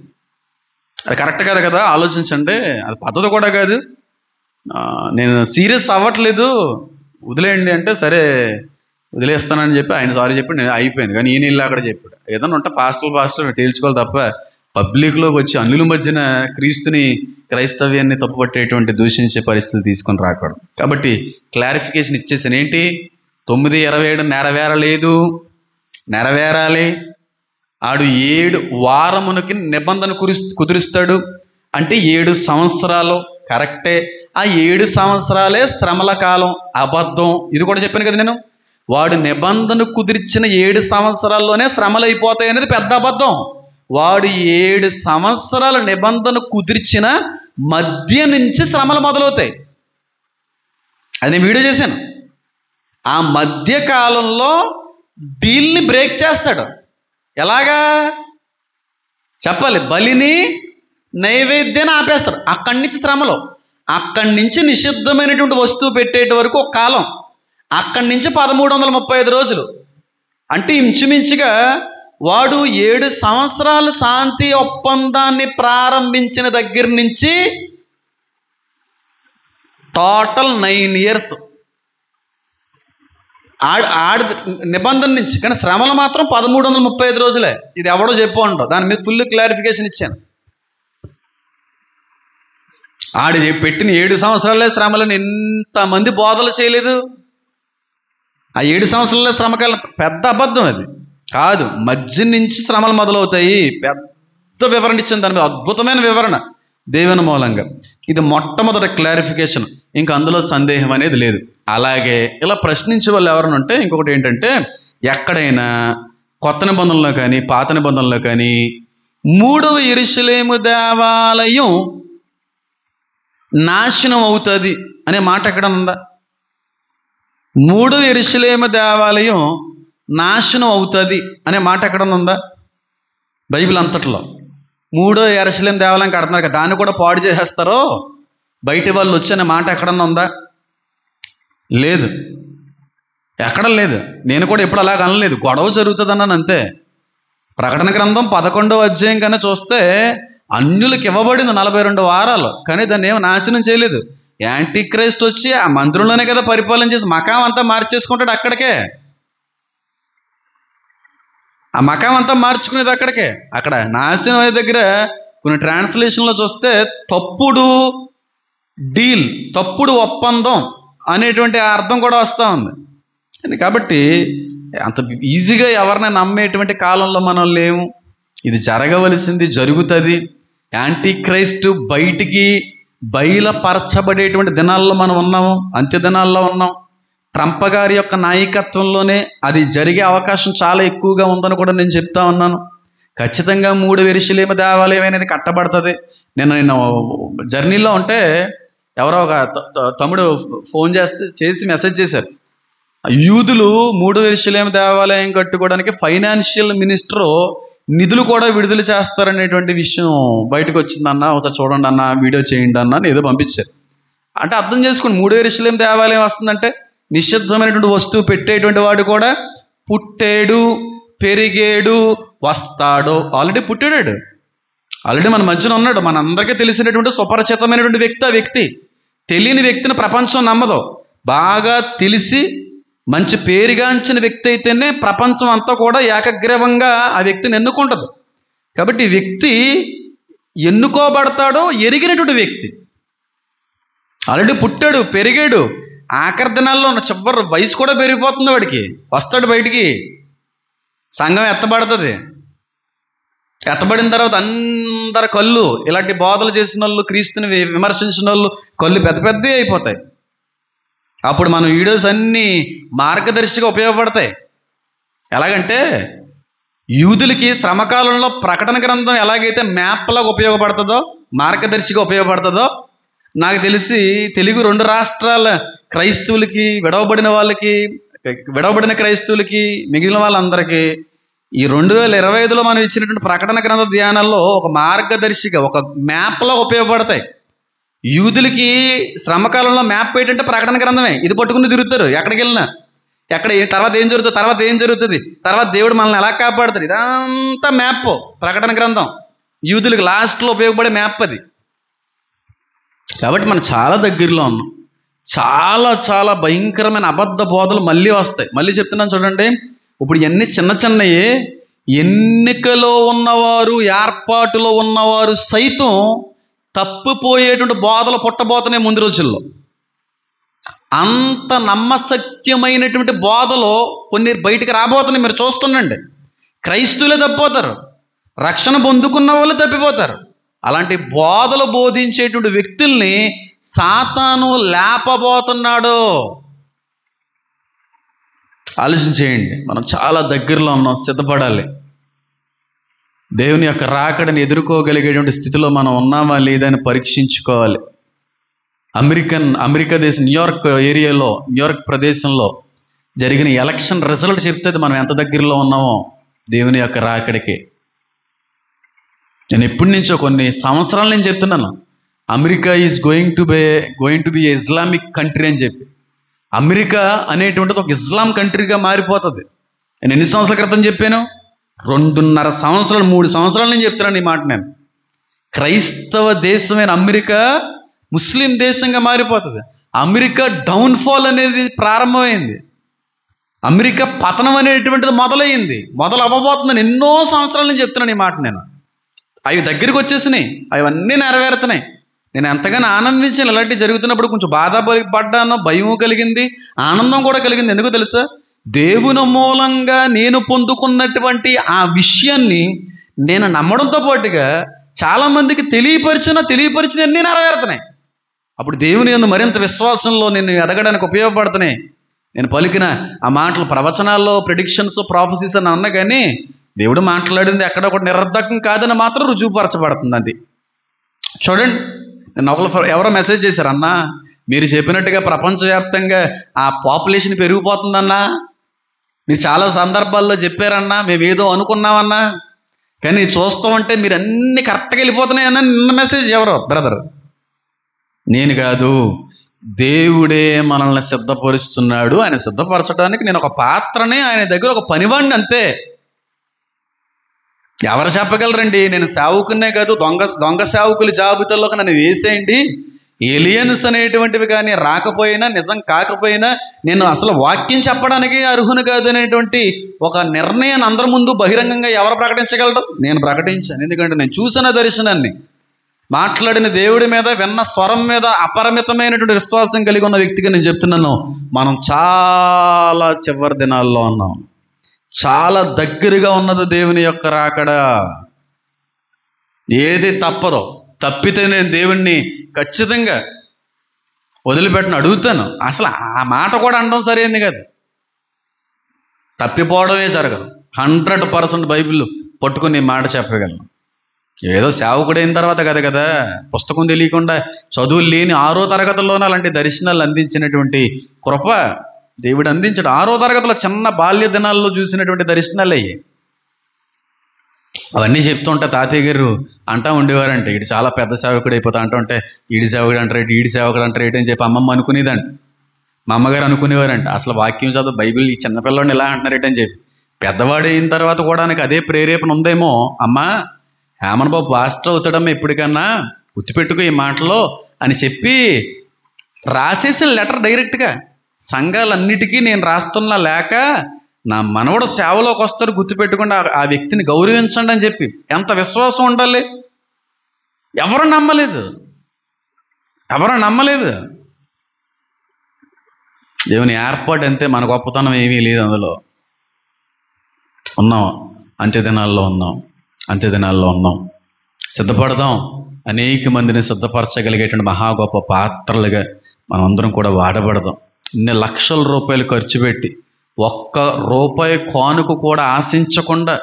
అది కరెక్ట్ కాదు కదా, ఆలోచించండి. అది పద్ధతి కూడా కాదు. నేను సీరియస్ అవ్వట్లేదు, వదిలేయండి అంటే సరే వదిలేస్తానని చెప్పి ఆయన సారీ చెప్పి నేను అయిపోయింది. కానీ ఈయన ఇల్లు అక్కడ చెప్పాడు. ఏదన్నా ఉంటే పాస్టర్ తేల్చుకోవాలి తప్ప పబ్లిక్లోకి వచ్చి అన్నుల మధ్యన క్రైస్తవ్యాన్ని తప్పుపట్టేటువంటి దూషించే పరిస్థితి తీసుకొని రాకూడదు. కాబట్టి క్లారిఫికేషన్ ఇచ్చేసాను. ఏంటి 9:27 నెరవేరలేదు, నెరవేరాలి. ఆడు 7 వారమునకి నిబంధన కుదురుస్తాడు అంటే 7 సంవత్సరాలు కరెక్టే. ఆ 7 సంవత్సరాలే శ్రమల కాలం. అబద్ధం. ఇది కూడా చెప్పాను కదా నేను. వాడు నిబంధన కుదిర్చిన 7 సంవత్సరాల్లోనే శ్రమలు అయిపోతాయి అనేది పెద్ద అబద్ధం. వాడు 7 సంవత్సరాల నిబంధన కుదిర్చిన మధ్య నుంచి శ్రమలు మొదలవుతాయి. అది నేను వీడియో చేశాను. ఆ మధ్య కాలంలో డీల్ని బ్రేక్ చేస్తాడు. ఎలాగా చెప్పాలి? బలిని, నైవేద్యాన్ని ఆపేస్తాడు. అక్కడి నుంచి శ్రమలు, అక్కడి నుంచి నిషిద్ధమైనటువంటి వస్తువు పెట్టేట వరకు ఒక కాలం, అక్కడి నుంచి 1335 రోజులు. అంటే ఇంచుమించుగా వాడు 7 సంవత్సరాలు శాంతి ఒప్పందాన్ని ప్రారంభించిన దగ్గర నుంచి టోటల్ 9 years ఆడి నిబంధన నుంచి. కానీ శ్రమలు మాత్రం 1335 రోజులే. ఇది ఎవడో చెప్పు ఉండవు. దాని మీద ఫుల్ క్లారిఫికేషన్ ఇచ్చాను. ఆడు పెట్టిన 7 సంవత్సరాలే శ్రమలను ఎంతమంది బోధలు చేయలేదు. ఆ 7 సంవత్సరాలే శ్రమకాలం పెద్ద అబద్ధం. అది కాదు. మధ్య నుంచి శ్రమలు మొదలవుతాయి. పెద్ద వివరణ ఇచ్చింది దాని మీద, అద్భుతమైన వివరణ దేవుని మూలంగా. ఇది మొట్టమొదటి క్లారిఫికేషన్. ఇంకా అందులో సందేహం అనేది లేదు. అలాగే ఇలా ప్రశ్నించే వాళ్ళు ఎవరైనా ఉంటే ఇంకొకటి ఏంటంటే, ఎక్కడైనా కొత్త నిబంధనలో కానీ పాత నిబంధనలో కానీ 3వ యెరూషలేము దేవాలయం నాశనం అవుతుంది అనే మాట ఎక్కడ ఉందా? 3వ యెరూషలేము దేవాలయం నాశనం అవుతుంది అనే మాట ఎక్కడన్నా ఉందా బైబిల్ అంతట్లో? 3వ యెరూషలేము దేవాలయం కడుతున్నారు కదా, దాన్ని కూడా పాడు చేసేస్తారో, బయటి వాళ్ళు వచ్చనే మాట ఎక్కడన్నా ఉందా? లేదు, ఎక్కడ లేదు. నేను కూడా ఎప్పుడు అలాగ అనలేదు, గొడవ జరుగుతుంది అన్నాను అంతే. ప్రకటన గ్రంథం 11వ అధ్యాయం కన్నా చూస్తే అన్యులకు ఇవ్వబడింది 42 వారాలు, కానీ దాన్ని ఏమి నాశనం చేయలేదు. యాంటీ క్రైస్ట్ వచ్చి ఆ మందిరంలోనే కదా పరిపాలన చేసి మకాం అంతా మార్చేసుకుంటాడు అక్కడికే. ఆ మకాం అంతా మార్చుకునేది అక్కడికే. అక్కడ నాశనం అయ్యే దగ్గర కొన్ని ట్రాన్స్లేషన్లో చూస్తే తప్పుడు డీల్, తప్పుడు ఒప్పందం అనేటువంటి అర్థం కూడా వస్తూ ఉంది. కాబట్టి అంత ఈజీగా ఎవరిని నమ్మేటువంటి కాలంలో మనం లేము. ఇది జరగవలసింది జరుగుతుంది. యాంటీ క్రైస్ట్ బయటికి బయలుపరచబడేటువంటి దినాల్లో మనం ఉన్నాము, అంత్య దినాల్లో ఉన్నాం. ట్రంప్ గారి యొక్క నాయకత్వంలోనే అది జరిగే అవకాశం చాలా ఎక్కువగా ఉందని కూడా నేను చెప్తా ఉన్నాను. ఖచ్చితంగా 3 యెరూషలేము దేవాలయం అనేది కట్టబడుతుంది. నేను జర్నీలో ఉంటే ఎవరో ఒక తమ్ముడు ఫోన్ చేసి మెసేజ్ చేశారు, యూదులు 3 యెరూషలేము దేవాలయం కట్టుకోవడానికి ఫైనాన్షియల్ మినిస్టరు నిధులు కూడా విడుదల చేస్తారనేటువంటి విషయం బయటకు వచ్చిందన్న, ఒకసారి చూడండి అన్న, వీడియో చేయండి అన్న అని ఏదో పంపించారు. అంటే అర్థం చేసుకోండి, 3 యెరూషలేము దేవాలయం వస్తుందంటే నిషిద్ధమైనటువంటి వస్తువు పెట్టేటువంటి వాడు కూడా పుట్టాడు, పెరిగాడు, వస్తాడు. ఆల్రెడీ పుట్టాడు, ఆల్రెడీ మన మధ్యన ఉన్నాడు. మన అందరికీ తెలిసినటువంటి సుపరిచితమైనటువంటి వ్యక్తి. ఆ వ్యక్తి తెలియని వ్యక్తిని ప్రపంచం నమ్మదు. బాగా తెలిసి మంచి పేరుగాంచిన వ్యక్తి అయితేనే ప్రపంచం అంతా కూడా ఏకగ్రీవంగా ఆ వ్యక్తిని ఎన్నుకుంటుంది. కాబట్టి ఈ వ్యక్తి ఎన్నుకోబడతాడో ఎరిగినటువంటి వ్యక్తి. ఆల్రెడీ పుట్టాడు, పెరిగాడు, ఆఖరి దినాల్లో ఉన్న చివరి వయసు కూడా పెరిగిపోతుంది వాడికి, వస్తాడు బయటికి. సంఘం ఎత్తబడుతుంది. ఎత్తబడిన తర్వాత అందరి కళ్ళు, ఇలాంటి బోధలు చేసిన వాళ్ళు, క్రీస్తుని విమర్శించిన వాళ్ళు కళ్ళు పెద్ద పెద్దవి అయిపోతాయి. అప్పుడు మన వీడియోస్ అన్నీ మార్గదర్శిగా ఉపయోగపడతాయి. ఎలాగంటే యూదులకి శ్రమకాలంలో ప్రకటన గ్రంథం ఎలాగైతే మ్యాప్లాగా ఉపయోగపడుతుందో, మార్గదర్శిగా ఉపయోగపడుతుందో, నాకు తెలిసి తెలుగు 2 రాష్ట్రాల క్రైస్తవులకి, విడవబడిన క్రైస్తవులకి, మిగిలిన వాళ్ళందరికీ ఈ 2025లో మనం ఇచ్చినటువంటి ప్రకటన గ్రంథ ధ్యానాల్లో ఒక మార్గదర్శిగా, ఒక మ్యాప్లా ఉపయోగపడతాయి. యూదులకి శ్రమకాలంలో మ్యాప్ ఏంటంటే ప్రకటన గ్రంథమే. ఇది పట్టుకుని తిరుగుతారు ఎక్కడికి వెళ్ళినా. తర్వాత ఏం జరుగుతుంది, తర్వాత దేవుడు మనల్ని ఎలా కాపాడుతాడు, ఇదంతా మ్యాప్ ప్రకటన గ్రంథం. యూదులకి లాస్ట్లో ఉపయోగపడే మ్యాప్ అది. కాబట్టి మనం చాలా దగ్గరలో ఉన్నాం. చాలా చాలా భయంకరమైన అబద్ధ బోధలు మళ్ళీ వస్తాయి. మళ్ళీ చెప్తున్నాను చూడండి, ఇప్పుడు ఇవన్నీ చిన్న చిన్నయే. ఎన్నికలో ఉన్నవారు, ఏర్పాటులో ఉన్నవారు సైతం తప్పిపోయేటువంటి బోధలు పుట్టబోతున్నాయి ముందు రోజుల్లో. అంత నమ్మశక్యమైనటువంటి బోధలు కొన్ని బయటికి రాబోతున్నాయి. మీరు చూస్తుండండి, క్రైస్తవులే తప్పిపోతారు, రక్షణ పొందుకున్న వాళ్ళు తప్పిపోతారు. అలాంటి బోధలు బోధించేటువంటి వ్యక్తుల్ని సాతాను లేపబోతున్నాడు. ఆలోచించేయండి. మనం చాలా దగ్గరలో ఉన్నాం, సిద్ధపడాలి. దేవుని యొక్క రాకడని ఎదుర్కోగలిగేటువంటి స్థితిలో మనం ఉన్నామా లేదా అని పరీక్షించుకోవాలి. అమెరికా దేశం న్యూయార్క్ ప్రదేశంలో జరిగిన ఎలక్షన్ రిజల్ట్ చెప్తే మనం ఎంత దగ్గరలో ఉన్నామో దేవుని యొక్క రాకడికి. నేను ఎప్పటి నుంచో కొన్ని సంవత్సరాల నుంచి చెప్తున్నాను, America is going to be Islamic country అని చెప్పి. అమెరికా అనేటువంటిది ఒక ఇస్లాం కంట్రీగా మారిపోతుంది. నేను ఎన్ని సంవత్సరాల క్రితం చెప్పాను? 2.5 సంవత్సరాలు, 3 సంవత్సరాల నుంచి చెప్తున్నాను ఈ మాట. నేను క్రైస్తవ దేశమైన అమెరికా ముస్లిం దేశంగా మారిపోతుంది. అమెరికా డౌన్ఫాల్ అనేది ప్రారంభమైంది. అమెరికా పతనం అనేటువంటిది మొదలు అవ్వబోతుందని ఎన్నో సంవత్సరాల నుంచి చెప్తున్నాను ఈ మాట. నేను అవి దగ్గరికి వచ్చేసినాయి, అవన్నీ నెరవేరుతున్నాయి. నేను ఎంతగానో ఆనందించాను. ఇలాంటివి జరుగుతున్నప్పుడు కొంచెం బాధపడ్డాను, భయం కలిగింది, ఆనందం కూడా కలిగింది. ఎందుకో తెలుసా? దేవుని మూలంగా నేను పొందుకున్నటువంటి ఆ విషయాన్ని నేను నమ్మడంతో పాటుగా చాలామందికి తెలియపరిచిన అన్నీ నెరవేరుతున్నాయి. అప్పుడు దేవుని యందు మరింత విశ్వాసంలో నేను ఎదగడానికి ఉపయోగపడుతున్నాయి. నేను పలికిన ఆ మాటలు ప్రవచనాల్లో ప్రెడిక్షన్స్, ప్రాఫెసీస్ అని అన్నా కానీ దేవుడు మాట్లాడింది ఎక్కడ ఒకటి నిరర్ధకం కాదని మాత్రం రుజువుపరచబడుతుంది. అది చూడండి. నేను ఎవరో మెసేజ్ చేశారు, అన్నా మీరు చెప్పినట్టుగా ప్రపంచవ్యాప్తంగా ఆ పాపులేషన్ పెరిగిపోతుందన్నా, మీరు చాలా సందర్భాల్లో చెప్పారన్నా, మేము ఏదో అనుకున్నామన్నా, కానీ చూస్తామంటే మీరు అన్ని కరెక్ట్గా వెళ్ళిపోతున్నాయన్నా నిన్న మెసేజ్ ఎవరో బ్రదర్. నేను కాదు, దేవుడే మనల్ని సిద్ధపరుస్తున్నాడు. ఆయన సిద్ధపరచడానికి నేను ఒక పాత్రనే, ఆయన దగ్గర ఒక పనివాడిని, అంతే. ఎవరు చెప్పగలరండి? నేను సేవకున్నే కాదు, దొంగ సేవకుల జాబితాలోకి నన్ను వేసేయండి, ఏలియన్స్ అనేటువంటివి కానీ రాకపోయినా, నిజం కాకపోయినా, నేను అసలు వాక్యం చెప్పడానికి అర్హును కాదు అనేటువంటి ఒక నిర్ణయాన్ని అందరి ముందు బహిరంగంగా ఎవరు ప్రకటించగలరు? నేను ప్రకటించాను. ఎందుకంటే నేను చూసిన దర్శనాన్ని, మాట్లాడిన దేవుడి మీద, విన్న స్వరం మీద అపరిమితమైనటువంటి విశ్వాసం కలిగి ఉన్న వ్యక్తిగా నేను చెప్తున్నాను. మనం చాలా చివరి దినాల్లో ఉన్నాం. చాలా దగ్గరగా ఉన్నది దేవుని యొక్క రాకడ. ఏది తప్పదో, తప్పితే నేను దేవుణ్ణి ఖచ్చితంగా వదిలిపెట్టను, అడుగుతాను. అసలు ఆ మాట కూడా అనడం సరైంది కాదు. తప్పిపోవడమే జరగదు. 100% బైబిల్ పట్టుకుని మాట చెప్పగలను. ఏదో సేవకుడైన తర్వాత కదా, పుస్తకం తెలియకుండా, చదువులు లేని 6వ తరగతిలోనే అలాంటి దర్శనాలు అందించినటువంటి కృప దేవుడు అందించాడు. 6వ తరగతిలో చిన్న బాల్య దినాల్లో చూసినటువంటి దర్శనాలు అయ్యి. అవన్నీ చెప్తుంటే తాతయ్య గారు అంటా ఉండేవారంటే, ఇటు చాలా పెద్ద సేవకుడు అయిపోతా ఉంటే, ఈడి సేవకుడు అంటారు ఏంటి, ఈడి సేవకుడు అంటారు ఏంటి అని చెప్పి అమ్మమ్మ అనుకునేదంట. మా అమ్మగారు అనుకునేవారంట, అసలు వాక్యం చదువు, బైబిల్ ఈ చిన్నపిల్లని ఇలా అంటున్నారేంటి అని చెప్పి. పెద్దవాడు అయిన తర్వాత కూడా నాకు అదే ప్రేరేపణ ఉందేమో, అమ్మా హేమన్ బాబు పాస్టర్ అవుతాడమ్మా ఎప్పటికన్నా, గుర్తుపెట్టుకో ఈ మాటలో అని చెప్పి రాసేసిన లెటర్ డైరెక్ట్గా సంఘాలన్నిటికీ నేను రాస్తున్నా లేక, నా మనవడు సేవలోకి వస్తాడు, గుర్తుపెట్టుకుండా ఆ వ్యక్తిని గౌరవించండి అని చెప్పి. ఎంత విశ్వాసం ఉండాలి! ఎవరు నమ్మలేదు. దేవుని ఏర్పాటు అంతే, మన గొప్పతనం ఏమీ లేదు అందులో. ఉన్నాం, అంత్యదినాల్లో ఉన్నాం. సిద్ధపడదాం. అనేక మందిని సిద్ధపరచగలిగేటువంటి మహా గొప్ప పాత్రలుగా మనం అందరం కూడా వాడబడదాం. ఇన్ని లక్షల రూపాయలు ఖర్చు పెట్టి, ఒక్క రూపాయి కానుక కూడా ఆశించకుండా,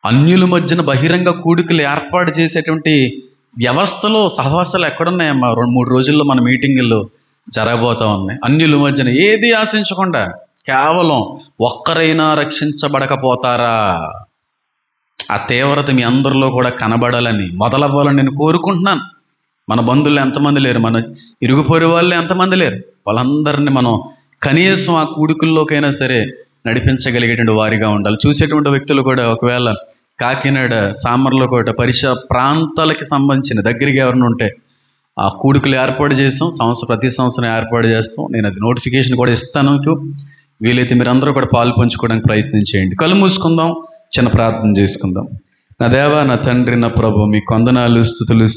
అన్యుల మధ్యన బహిరంగ కూడికలు ఏర్పాటు చేసేటువంటి వ్యవస్థలో సహవాసాలు ఎక్కడున్నాయమ్మా? 2-3 రోజుల్లో మన మీటింగులు జరగబోతా ఉన్నాయి. అన్యుల మధ్యన ఏది ఆశించకుండా, కేవలం ఒక్కరైనా రక్షించబడకపోతారా? ఆ తీవ్రత మీ అందరిలో కూడా కనబడాలని, మొదలవ్వాలని నేను కోరుకుంటున్నాను. మన బంధువులు ఎంతమంది లేరు, మన ఇరుగు పొరు వాళ్ళు ఎంతమంది లేరు, వాళ్ళందరినీ మనం కనీసం ఆ కూడికల్లోకైనా సరే నడిపించగలిగేటువంటి వారిగా ఉండాలి. చూసేటువంటి వ్యక్తులు కూడా ఒకవేళ కాకినాడ, సామర్లకోట పరిసర ప్రాంతాలకి సంబంధించిన దగ్గరగా ఎవరిని ఉంటే ఆ కూడికలు ఏర్పాటు చేస్తాం. ప్రతి సంవత్సరం ఏర్పాటు చేస్తాం. నేను అది నోటిఫికేషన్ కూడా ఇస్తాను మీకు. వీలైతే మీరు అందరూ కూడా పాలు పంచుకోవడానికి ప్రయత్నం చేయండి. కళ్ళు మూసుకుందాం, చిన్న ప్రార్థన చేసుకుందాం. నా దేవా, నా తండ్రి, నా ప్రభు, మీ వందనాలు, స్తుతులు.